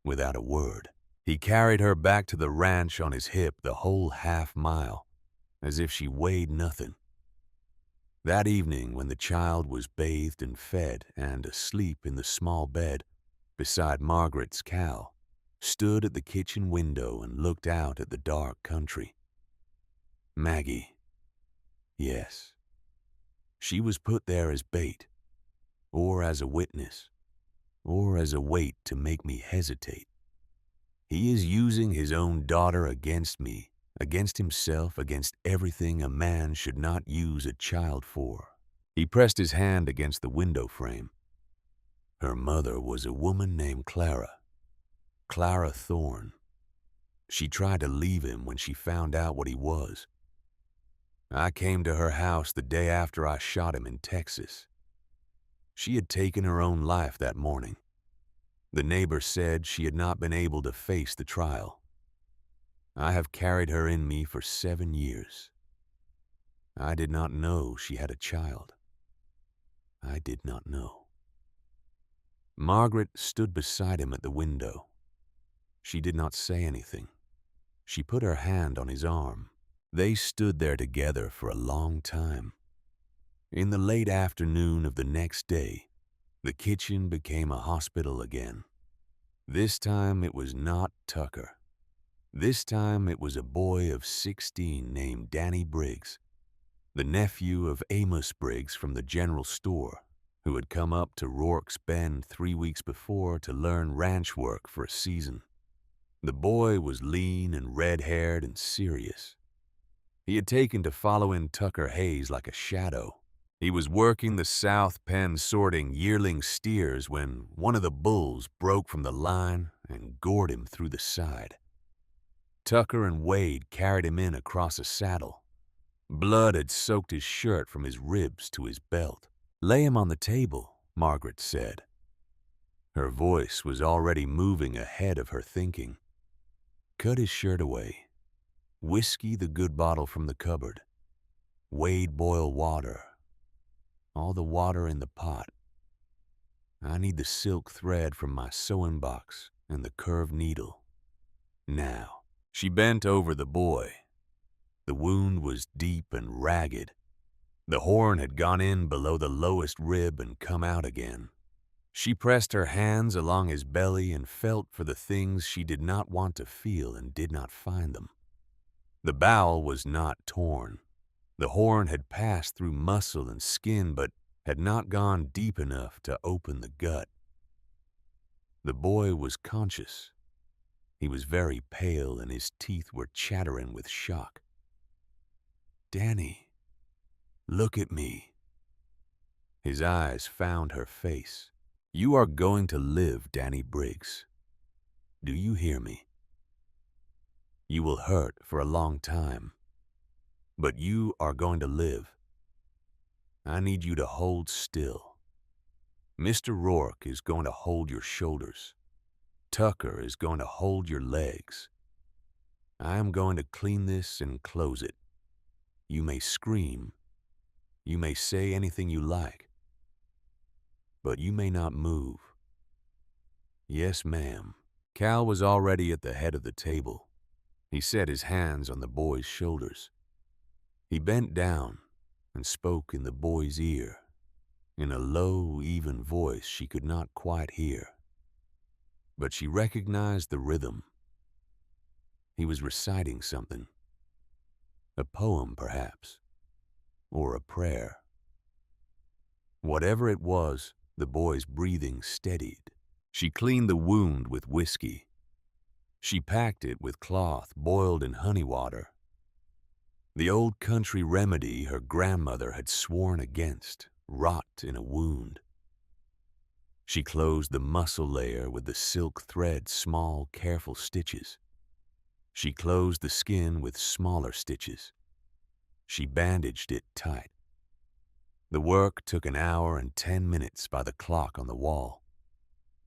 Without a word, he carried her back to the ranch on his hip the whole half-mile, as if she weighed nothing. That evening, when the child was bathed and fed and asleep in the small bed beside Margaret's Cal stood at the kitchen window and looked out at the dark country. Maggie. Yes. She was put there as bait, or as a witness, or as a weight to make me hesitate. He is using his own daughter against me, against himself, against everything a man should not use a child for. He pressed his hand against the window frame. Her mother was a woman named Clara Thorne. She tried to leave him when she found out what he was. I came to her house the day after I shot him in Texas. She had taken her own life that morning. The neighbor said she had not been able to face the trial. I have carried her in me for 7 years. I did not know she had a child. I did not know. Margaret stood beside him at the window. She did not say anything. She put her hand on his arm. They stood there together for a long time. In the late afternoon of the next day, the kitchen became a hospital again. This time it was not Tucker. This time it was a boy of 16 named Danny Briggs, the nephew of Amos Briggs from the general store, who had come up to Rourke's Bend 3 weeks before to learn ranch work for a season. The boy was lean and red-haired and serious. He had taken to following Tucker Hayes like a shadow. He was working the south pen sorting yearling steers when one of the bulls broke from the line and gored him through the side. Tucker and Wade carried him in across a saddle. Blood had soaked his shirt from his ribs to his belt. "Lay him on the table," Margaret said. Her voice was already moving ahead of her thinking. "Cut his shirt away. Whiskey the good bottle from the cupboard. Wade boil water. All the water in the pot. I need the silk thread from my sewing box and the curved needle. Now." She bent over the boy. The wound was deep and ragged. The horn had gone in below the lowest rib and come out again. She pressed her hands along his belly and felt for the things she did not want to feel and did not find them. The bowel was not torn. The horn had passed through muscle and skin but had not gone deep enough to open the gut. The boy was conscious. He was very pale and his teeth were chattering with shock. "Danny, look at me." His eyes found her face. "You are going to live, Danny Briggs. Do you hear me? You will hurt for a long time, but you are going to live. I need you to hold still. Mr. Rourke is going to hold your shoulders. Tucker is going to hold your legs. I am going to clean this and close it. You may scream. You may say anything you like. But you may not move." "Yes, ma'am." Cal was already at the head of the table. He set his hands on the boy's shoulders. He bent down and spoke in the boy's ear, in a low, even voice she could not quite hear. But she recognized the rhythm. He was reciting something. A poem, perhaps, or a prayer. Whatever it was, the boy's breathing steadied. She cleaned the wound with whiskey. She packed it with cloth boiled in honey water. The old country remedy her grandmother had sworn against, rot in a wound. She closed the muscle layer with the silk thread small, careful stitches. She closed the skin with smaller stitches. She bandaged it tight. The work took an hour and 10 minutes by the clock on the wall.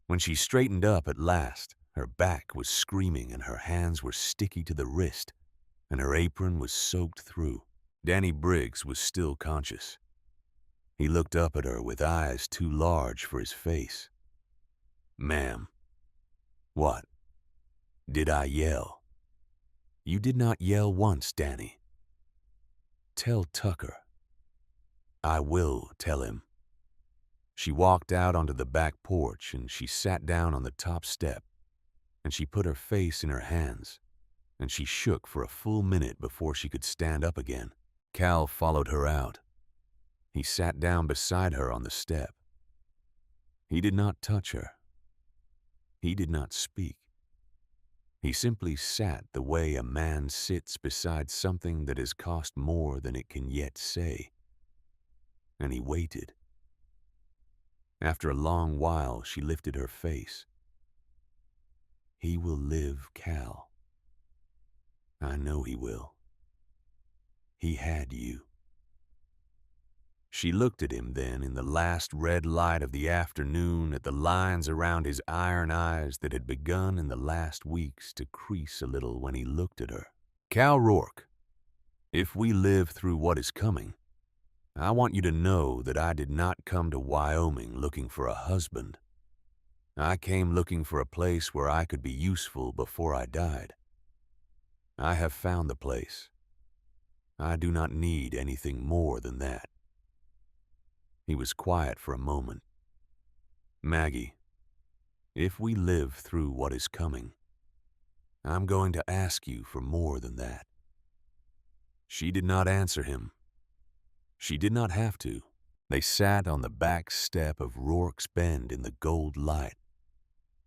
When she straightened up at last, her back was screaming and her hands were sticky to the wrist, and her apron was soaked through. Danny Briggs was still conscious. He looked up at her with eyes too large for his face. "Ma'am." "What? Did I yell?" "You did not yell once, Danny." "Tell Tucker." "I will tell him." She walked out onto the back porch and she sat down on the top step, and she put her face in her hands, and she shook for a full minute before she could stand up again. Cal followed her out. He sat down beside her on the step. He did not touch her. He did not speak. He simply sat the way a man sits beside something that has cost more than it can yet say. And he waited. After a long while, she lifted her face. "He will live, Cal. I know he will. He had you." She looked at him then in the last red light of the afternoon, at the lines around his iron eyes that had begun in the last weeks to crease a little when he looked at her. "Cal Rourke, if we live through what is coming, I want you to know that I did not come to Wyoming looking for a husband. I came looking for a place where I could be useful before I died. I have found the place. I do not need anything more than that." He was quiet for a moment. "Maggie, if we live through what is coming, I'm going to ask you for more than that." She did not answer him. She did not have to. They sat on the back step of Rourke's Bend in the gold light,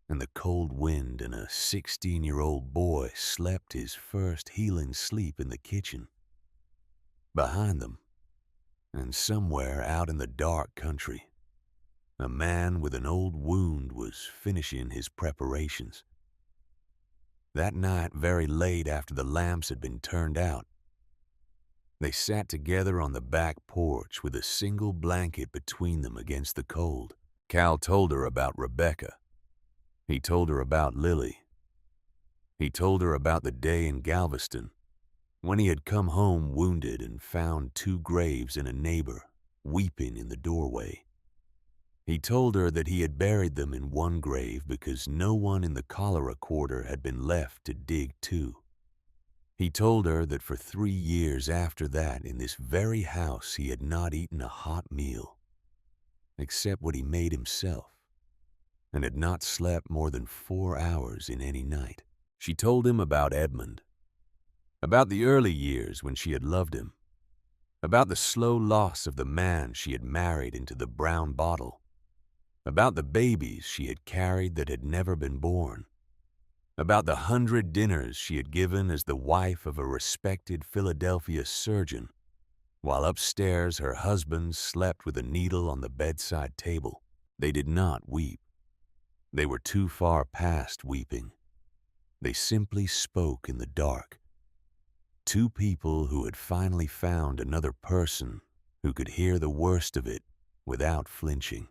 and the cold wind and a 16-year-old boy slept his first healing sleep in the kitchen. Behind them, and somewhere out in the dark country, a man with an old wound was finishing his preparations. That night, very late after the lamps had been turned out, they sat together on the back porch with a single blanket between them against the cold. Cal told her about Rebecca. He told her about Lily. He told her about the day in Galveston, when he had come home wounded and found 2 graves in a neighbor, weeping in the doorway. He told her that he had buried them in one grave because no one in the cholera quarter had been left to dig 2. He told her that for 3 years after that, in this very house, he had not eaten a hot meal, except what he made himself, and had not slept more than 4 hours in any night. She told him about Edmund, about the early years when she had loved him, about the slow loss of the man she had married into the brown bottle, about the babies she had carried that had never been born, about the 100 dinners she had given as the wife of a respected Philadelphia surgeon, while upstairs her husband slept with a needle on the bedside table. They did not weep. They were too far past weeping. They simply spoke in the dark. Two people who had finally found another person who could hear the worst of it without flinching.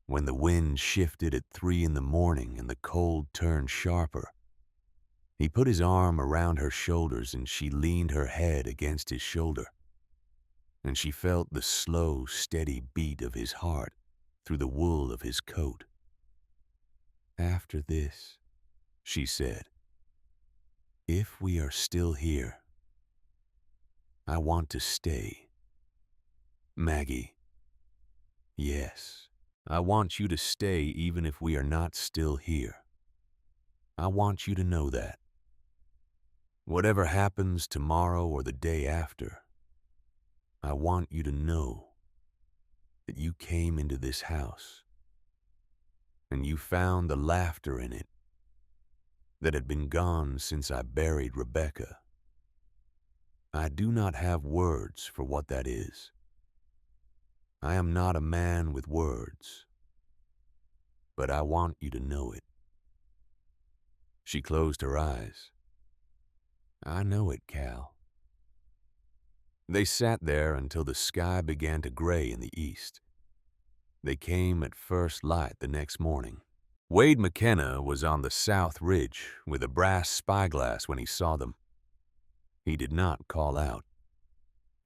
When the wind shifted at 3 in the morning and the cold turned sharper, he put his arm around her shoulders and she leaned her head against his shoulder, and she felt the slow, steady beat of his heart through the wool of his coat. "After this," she said, "if we are still here, I want to stay. Maggie, yes. I want you to stay even if we are not still here. I want you to know that. Whatever happens tomorrow or the day after, I want you to know that you came into this house and you found the laughter in it that had been gone since I buried Rebecca. I do not have words for what that is. I am not a man with words, but I want you to know it." She closed her eyes. "I know it, Cal." They sat there until the sky began to gray in the east. They came at first light the next morning. Wade McKenna was on the south ridge with a brass spyglass when he saw them. He did not call out.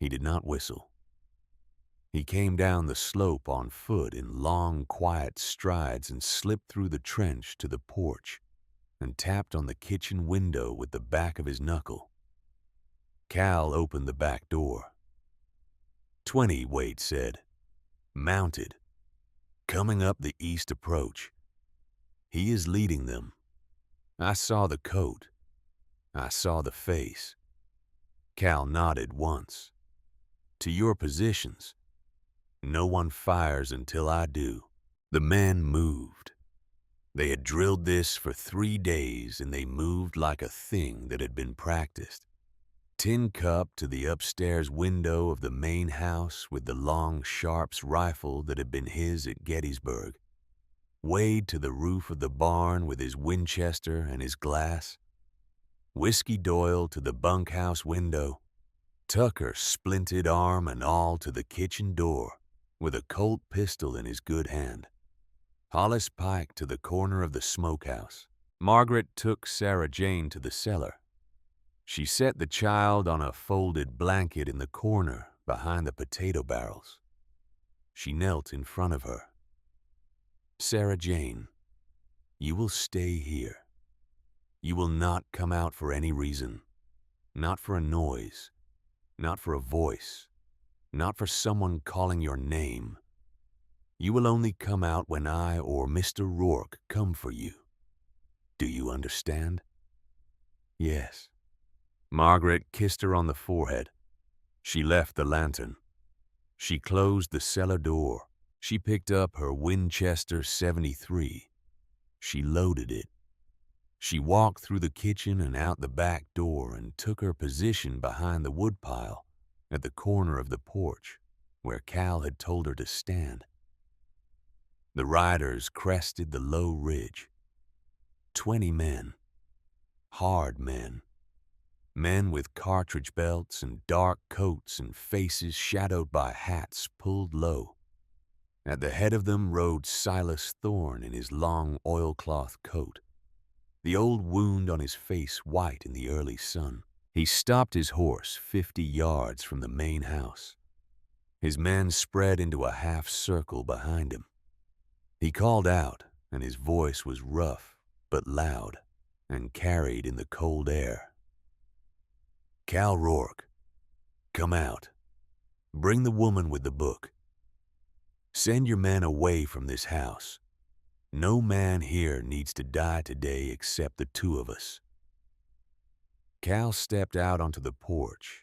He did not whistle. He came down the slope on foot in long, quiet strides and slipped through the trench to the porch and tapped on the kitchen window with the back of his knuckle. Cal opened the back door. 20, Wade said. Mounted. Coming up the east approach. He is leading them. I saw the coat. I saw the face. Cal nodded once. To your positions. No one fires until I do. The men moved. They had drilled this for 3 days, and they moved like a thing that had been practiced. Tin Cup to the upstairs window of the main house with the long Sharps rifle that had been his at Gettysburg. Wade to the roof of the barn with his Winchester and his glass. Whiskey Doyle to the bunkhouse window. Tucker splinted arm and all to the kitchen door with a Colt pistol in his good hand. Hollis Pike to the corner of the smokehouse. Margaret took Sarah Jane to the cellar. She set the child on a folded blanket in the corner behind the potato barrels. She knelt in front of her. Sarah Jane, you will stay here. You will not come out for any reason. Not for a noise. Not for a voice. Not for someone calling your name. You will only come out when I or Mr. Rourke come for you. Do you understand? Yes. Margaret kissed her on the forehead. She left the lantern. She closed the cellar door. She picked up her Winchester 73. She loaded it. She walked through the kitchen and out the back door and took her position behind the woodpile at the corner of the porch where Cal had told her to stand. The riders crested the low ridge. 20 men. Hard men. Men with cartridge belts and dark coats and faces shadowed by hats pulled low. At the head of them rode Silas Thorne in his long oilcloth coat, the old wound on his face white in the early sun. He stopped his horse 50 yards from the main house. His men spread into a half circle behind him. He called out, and his voice was rough but loud and carried in the cold air. Cal Rourke, come out. Bring the woman with the book. Send your men away from this house. No man here needs to die today except the two of us. Cal stepped out onto the porch.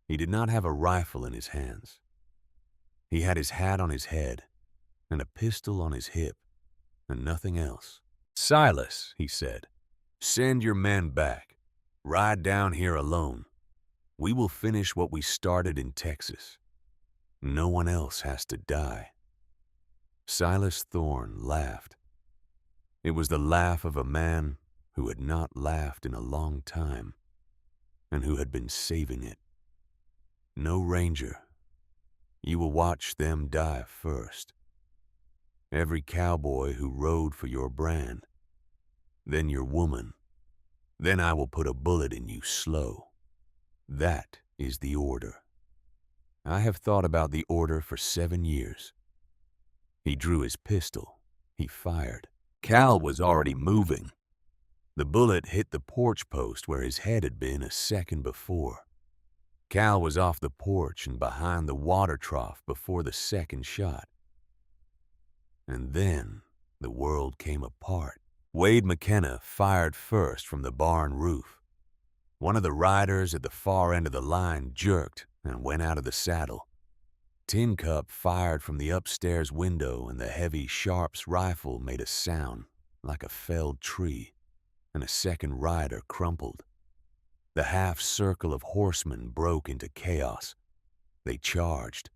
He did not have a rifle in his hands. He had his hat on his head and a pistol on his hip and nothing else. Silas, he said, send your men back. Ride down here alone. We will finish what we started in Texas. No one else has to die. Silas Thorne laughed. It was the laugh of a man who had not laughed in a long time and who had been saving it. No, Ranger, you will watch them die first. Every cowboy who rode for your brand, then your woman, then I will put a bullet in you slow. That is the order. I have thought about the order for 7 years. He drew his pistol. He fired. Cal was already moving. The bullet hit the porch post where his head had been a second before. Cal was off the porch and behind the water trough before the second shot. And then the world came apart. Wade McKenna fired first from the barn roof. One of the riders at the far end of the line jerked and went out of the saddle. Tin Cup fired from the upstairs window, and the heavy Sharp's rifle made a sound like a felled tree, and a second rider crumpled. The half-circle of horsemen broke into chaos. They charged.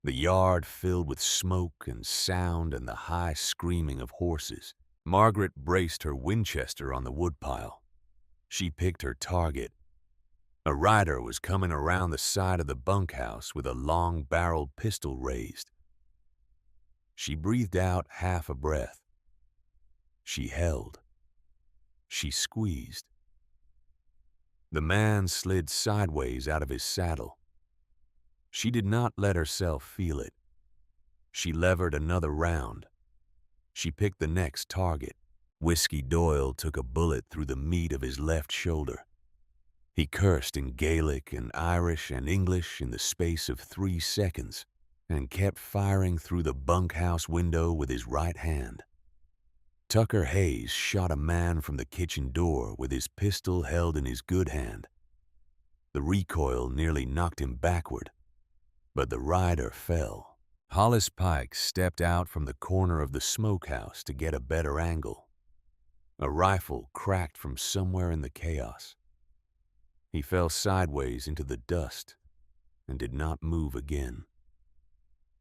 The yard filled with smoke and sound and the high screaming of horses. Margaret braced her Winchester on the woodpile. She picked her target. A rider was coming around the side of the bunkhouse with a long-barreled pistol raised. She breathed out half a breath. She held. She squeezed. The man slid sideways out of his saddle. She did not let herself feel it. She levered another round. She picked the next target. Whiskey Doyle took a bullet through the meat of his left shoulder. He cursed in Gaelic and Irish and English in the space of 3 seconds and kept firing through the bunkhouse window with his right hand. Tucker Hayes shot a man from the kitchen door with his pistol held in his good hand. The recoil nearly knocked him backward, but the rider fell. Hollis Pike stepped out from the corner of the smokehouse to get a better angle. A rifle cracked from somewhere in the chaos. He fell sideways into the dust and did not move again.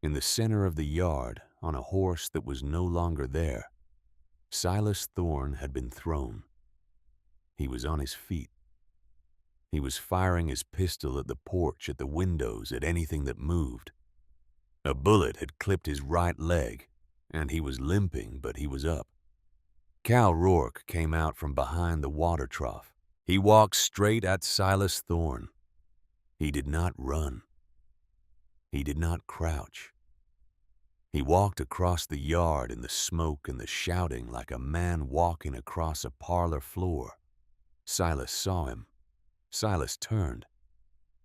In the center of the yard, on a horse that was no longer there, Silas Thorne had been thrown. He was on his feet. He was firing his pistol at the porch, at the windows, at anything that moved. A bullet had clipped his right leg, and he was limping, but he was up. Cal Rourke came out from behind the water trough. He walked straight at Silas Thorne. He did not run. He did not crouch. He walked across the yard in the smoke and the shouting like a man walking across a parlor floor. Silas saw him. Silas turned.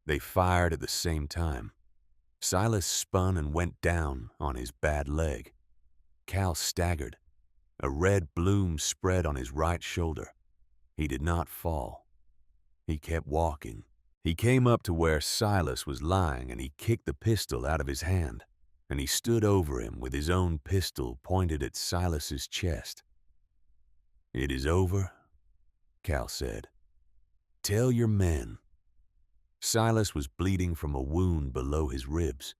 They fired at the same time. Silas spun and went down on his bad leg. Cal staggered. A red bloom spread on his right shoulder. He did not fall. He kept walking. He came up to where Silas was lying, and he kicked the pistol out of his hand, and he stood over him with his own pistol pointed at Silas's chest. "It is over," Cal said. "Tell your men." Silas was bleeding from a wound below his ribs.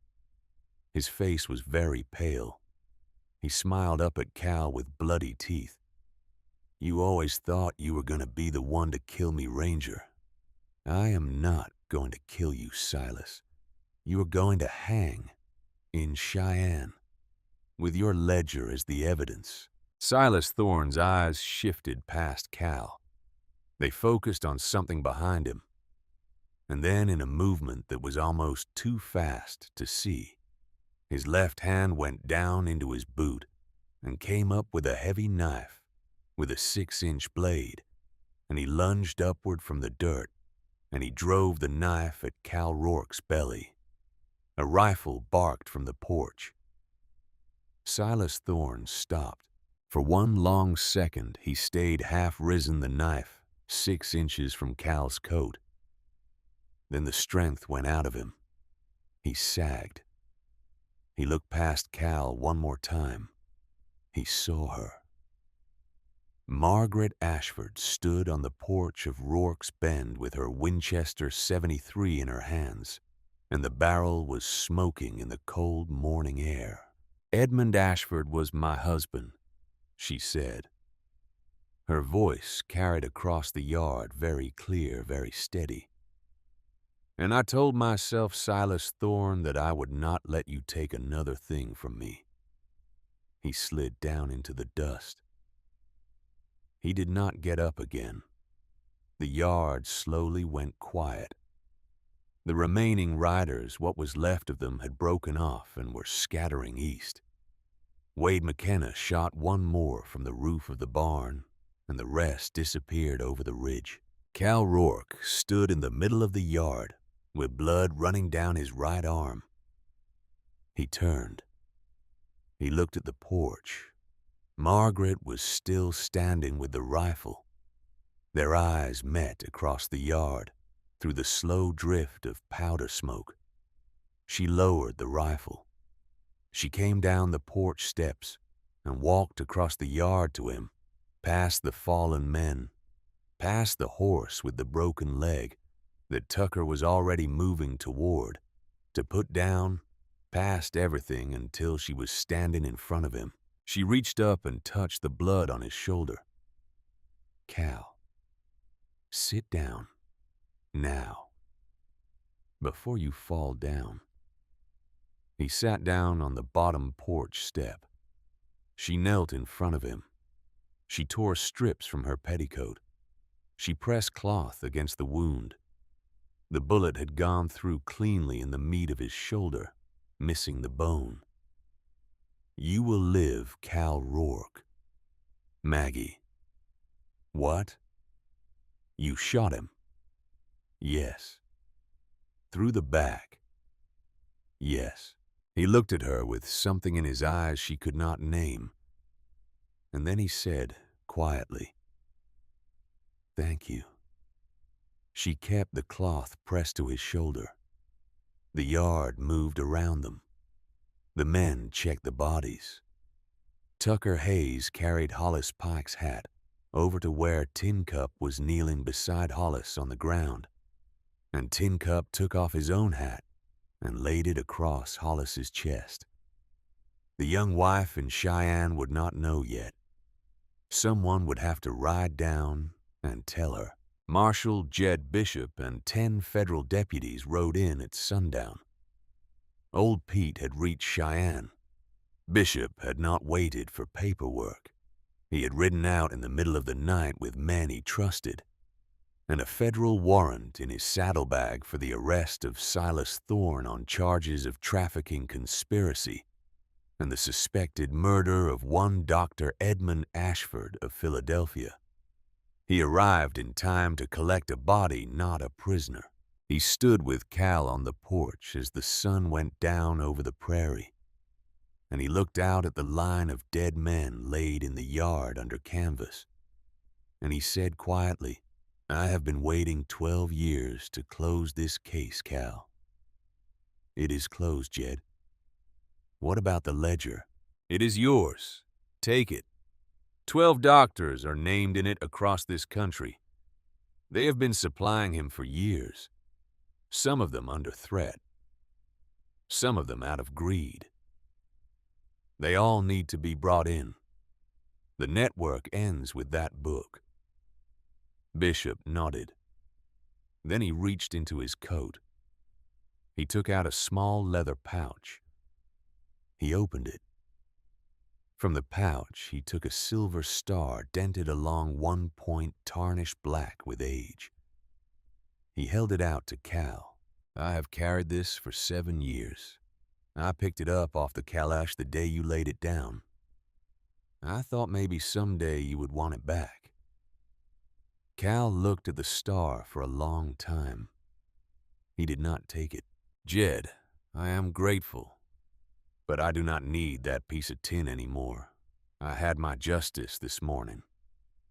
His face was very pale. He smiled up at Cal with bloody teeth. "You always thought you were going to be the one to kill me, Ranger. I am not going to kill you, Silas. You are going to hang in Cheyenne, with your ledger as the evidence." Silas Thorne's eyes shifted past Cal. They focused on something behind him, and then in a movement that was almost too fast to see, his left hand went down into his boot and came up with a heavy knife with a 6-inch blade, and he lunged upward from the dirt. and he drove the knife at Cal Rourke's belly. A rifle barked from the porch. Silas Thorne stopped. For one long second, he stayed half-risen the knife 6 inches from Cal's coat. Then the strength went out of him. He sagged. He looked past Cal one more time. He saw her. Margaret Ashford stood on the porch of Rourke's Bend with her Winchester .73 in her hands, and the barrel was smoking in the cold morning air. "Edmund Ashford was my husband," she said. Her voice carried across the yard, very clear, very steady. "And I told myself, Silas Thorne, that I would not let you take another thing from me." He slid down into the dust. He did not get up again. The yard slowly went quiet. The remaining riders, what was left of them, had broken off and were scattering east. Wade McKenna shot one more from the roof of the barn, and the rest disappeared over the ridge. Cal Rourke stood in the middle of the yard, with blood running down his right arm. He turned. He looked at the porch. Margaret was still standing with the rifle. Their eyes met across the yard, through the slow drift of powder smoke. She lowered the rifle. She came down the porch steps and walked across the yard to him, past the fallen men, past the horse with the broken leg that Tucker was already moving toward, to put down, past everything until she was standing in front of him. She reached up and touched the blood on his shoulder. "Cal, sit down, now, before you fall down." He sat down on the bottom porch step. She knelt in front of him. She tore strips from her petticoat. She pressed cloth against the wound. The bullet had gone through cleanly in the meat of his shoulder, missing the bone. "You will live, Cal Rourke." "Maggie." "What? You shot him?" "Yes." "Through the back?" "Yes." He looked at her with something in his eyes she could not name. And then he said, quietly, "Thank you." She kept the cloth pressed to his shoulder. The yard moved around them. The men checked the bodies. Tucker Hayes carried Hollis Pike's hat over to where Tin Cup was kneeling beside Hollis on the ground, and Tin Cup took off his own hat and laid it across Hollis's chest. The young wife in Cheyenne would not know yet. Someone would have to ride down and tell her. Marshal Jed Bishop and 10 federal deputies rode in at sundown. Old Pete had reached Cheyenne. Bishop had not waited for paperwork. He had ridden out in the middle of the night with men he trusted, and a federal warrant in his saddlebag for the arrest of Silas Thorne on charges of trafficking conspiracy and the suspected murder of one Dr. Edmund Ashford of Philadelphia. He arrived in time to collect a body, not a prisoner. He stood with Cal on the porch as the sun went down over the prairie, and he looked out at the line of dead men laid in the yard under canvas, and he said quietly, "I have been waiting 12 years to close this case, Cal." "It is closed, Jed." "What about the ledger?" "It is yours. Take it. 12 doctors are named in it across this country. They have been supplying him for years, some of them under threat, some of them out of greed. They all need to be brought in. The network ends with that book." Bishop nodded. Then he reached into his coat. He took out a small leather pouch. He opened it. From the pouch, he took a silver star dented along one point, tarnished black with age. He held it out to Cal. "I have carried this for 7 years. I picked it up off the calash the day you laid it down. I thought maybe someday you would want it back." Cal looked at the star for a long time. He did not take it. "Jed, I am grateful, but I do not need that piece of tin anymore. I had my justice this morning,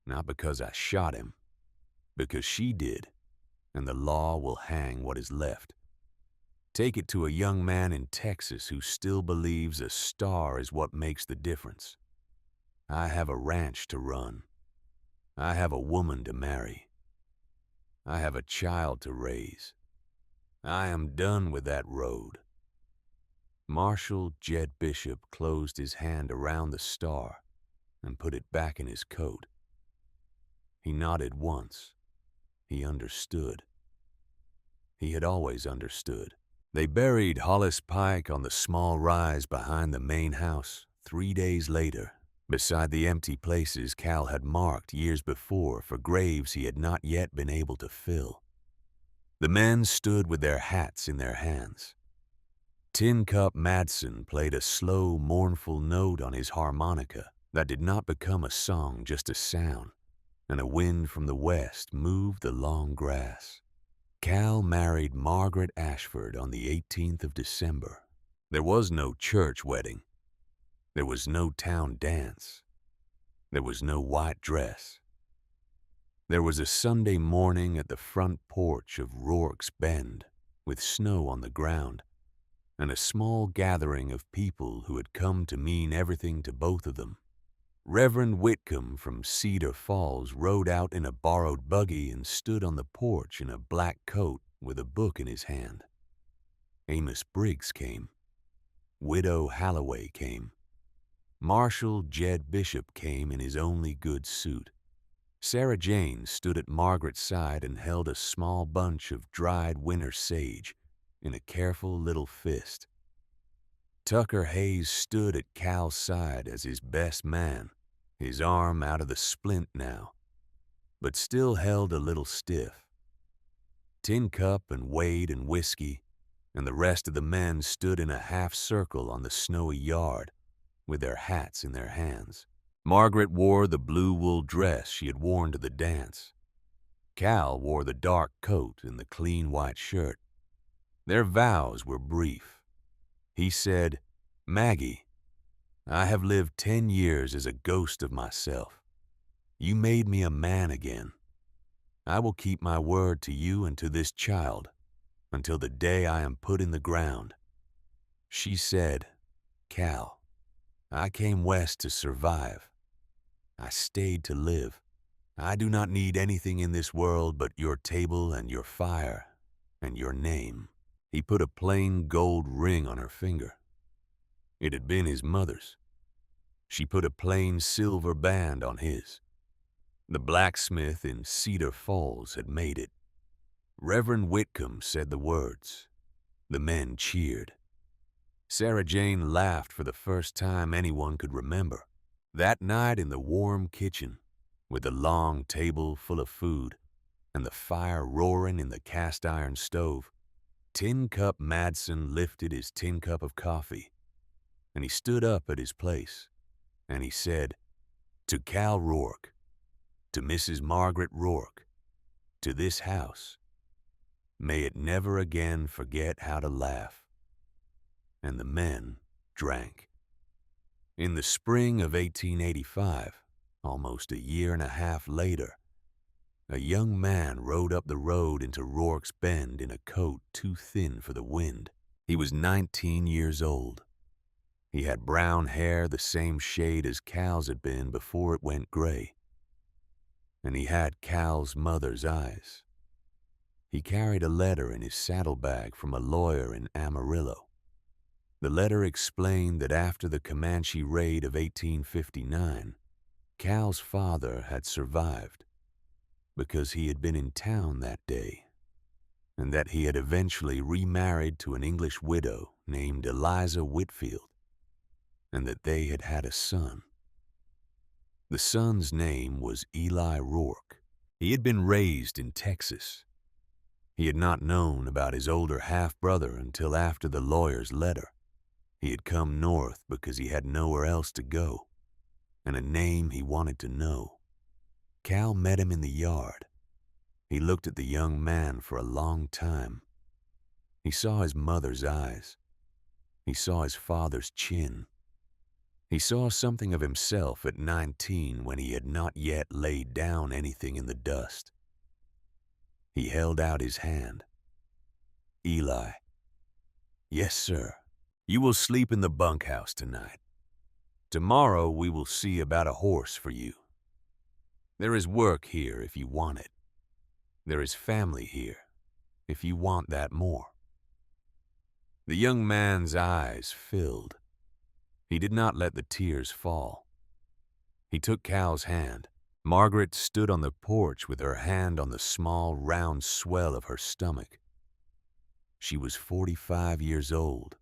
not because I shot him, because she did, and the law will hang what is left. Take it to a young man in Texas who still believes a star is what makes the difference. I have a ranch to run. I have a woman to marry. I have a child to raise. I am done with that road." Marshal Jed Bishop closed his hand around the star and put it back in his coat. He nodded once. He understood. He had always understood. They buried Hollis Pike on the small rise behind the main house 3 days later, beside the empty places Cal had marked years before for graves he had not yet been able to fill. The men stood with their hats in their hands. Tin Cup Madsen played a slow, mournful note on his harmonica that did not become a song, just a sound, and a wind from the west moved the long grass. Cal married Margaret Ashford on the 18th of December. There was no church wedding. There was no town dance. There was no white dress. There was a Sunday morning at the front porch of Rourke's Bend, with snow on the ground, and a small gathering of people who had come to mean everything to both of them. Reverend Whitcomb from Cedar Falls rode out in a borrowed buggy and stood on the porch in a black coat with a book in his hand. Amos Briggs came. Widow Halloway came. Marshal Jed Bishop came in his only good suit. Sarah Jane stood at Margaret's side and held a small bunch of dried winter sage in a careful little fist. Tucker Hayes stood at Cal's side as his best man, his arm out of the splint now, but still held a little stiff. Tin Cup and Wade and Whiskey and the rest of the men stood in a half circle on the snowy yard with their hats in their hands. Margaret wore the blue wool dress she had worn to the dance. Cal wore the dark coat and the clean white shirt. Their vows were brief. He said, "Maggie, I have lived 10 years as a ghost of myself. You made me a man again. I will keep my word to you and to this child until the day I am put in the ground." She said, "Cal, I came west to survive. I stayed to live. I do not need anything in this world but your table and your fire and your name." He put a plain gold ring on her finger. It had been his mother's. She put a plain silver band on his. The blacksmith in Cedar Falls had made it. Reverend Whitcomb said the words. The men cheered. Sarah Jane laughed for the first time anyone could remember. That night in the warm kitchen, with the long table full of food and the fire roaring in the cast-iron stove, Tin Cup Madsen lifted his tin cup of coffee, and he stood up at his place, and he said, "To Cal Rourke, to Mrs. Margaret Rourke, to this house, may it never again forget how to laugh." And the men drank. In the spring of 1885, almost a year and a half later, a young man rode up the road into Rourke's Bend in a coat too thin for the wind. He was 19 years old. He had brown hair the same shade as Cal's had been before it went gray. And he had Cal's mother's eyes. He carried a letter in his saddlebag from a lawyer in Amarillo. The letter explained that after the Comanche raid of 1859, Cal's father had survived because he had been in town that day, and that he had eventually remarried to an English widow named Eliza Whitfield, and that they had had a son. The son's name was Eli Rourke. He had been raised in Texas. He had not known about his older half-brother until after the lawyer's letter. He had come north because he had nowhere else to go, and a name he wanted to know. Cal met him in the yard. He looked at the young man for a long time. He saw his mother's eyes. He saw his father's chin. He saw something of himself at 19 when he had not yet laid down anything in the dust. He held out his hand. "Eli." "Yes, sir. You will sleep in the bunkhouse tonight. Tomorrow we will see about a horse for you. There is work here if you want it. There is family here if you want that more." The young man's eyes filled. He did not let the tears fall. He took Cal's hand. Margaret stood on the porch with her hand on the small, round swell of her stomach. She was 45 years old,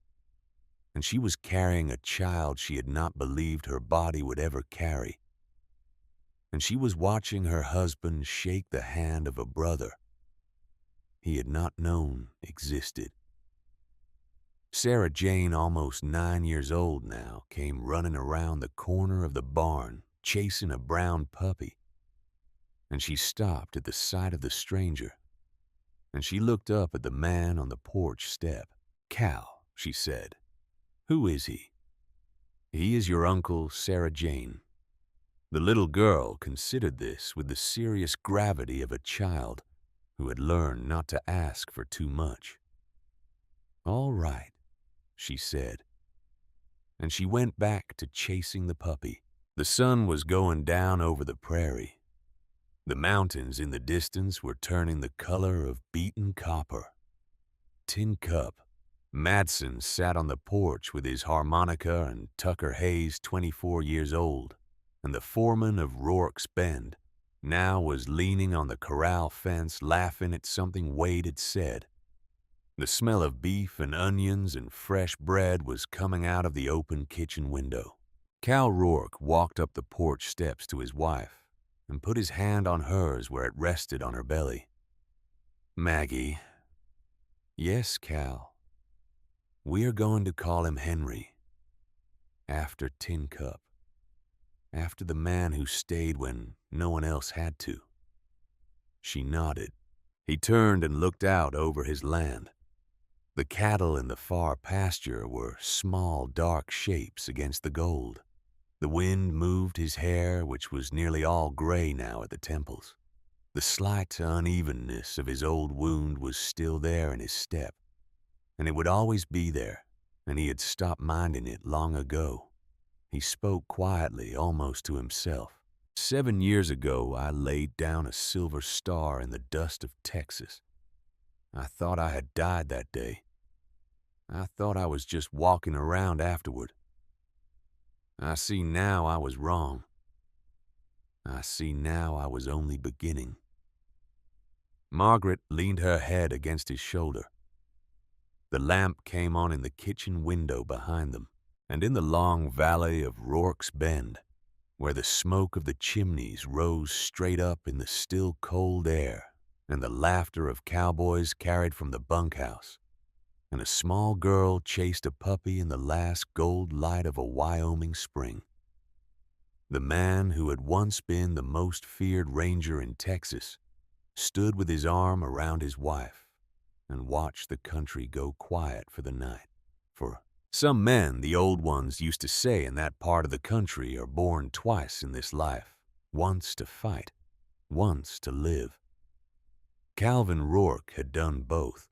and she was carrying a child she had not believed her body would ever carry. And she was watching her husband shake the hand of a brother he had not known existed. Sarah Jane, almost 9 years old now, came running around the corner of the barn, chasing a brown puppy. And she stopped at the sight of the stranger, and she looked up at the man on the porch step. "Cal," she said. "Who is he?" "He is your uncle, Sarah Jane." The little girl considered this with the serious gravity of a child who had learned not to ask for too much. "All right," she said, and she went back to chasing the puppy. The sun was going down over the prairie. The mountains in the distance were turning the color of beaten copper. Tin Cup. Madsen sat on the porch with his harmonica, and Tucker Hayes, 24 years old, and the foreman of Rourke's Bend, now was leaning on the corral fence laughing at something Wade had said. The smell of beef and onions and fresh bread was coming out of the open kitchen window. Cal Rourke walked up the porch steps to his wife and put his hand on hers where it rested on her belly. "Maggie." "Yes, Cal. We are going to call him Henry, after Tin Cup, after the man who stayed when no one else had to." She nodded. He turned and looked out over his land. The cattle in the far pasture were small, dark shapes against the gold. The wind moved his hair, which was nearly all gray now at the temples. The slight unevenness of his old wound was still there in his step, and it would always be there, and he had stopped minding it long ago. He spoke quietly, almost to himself. 7 years ago, I laid down a silver star in the dust of Texas. I thought I had died that day. I thought I was just walking around afterward. I see now I was wrong. I see now I was only beginning." Margaret leaned her head against his shoulder. The lamp came on in the kitchen window behind them, and in the long valley of Rourke's Bend, where the smoke of the chimneys rose straight up in the still cold air, and the laughter of cowboys carried from the bunkhouse, and a small girl chased a puppy in the last gold light of a Wyoming spring. The man who had once been the most feared ranger in Texas stood with his arm around his wife and watched the country go quiet for the night. For some men, the old ones used to say in that part of the country, are born twice in this life, once to fight, once to live. Calvin Rourke had done both.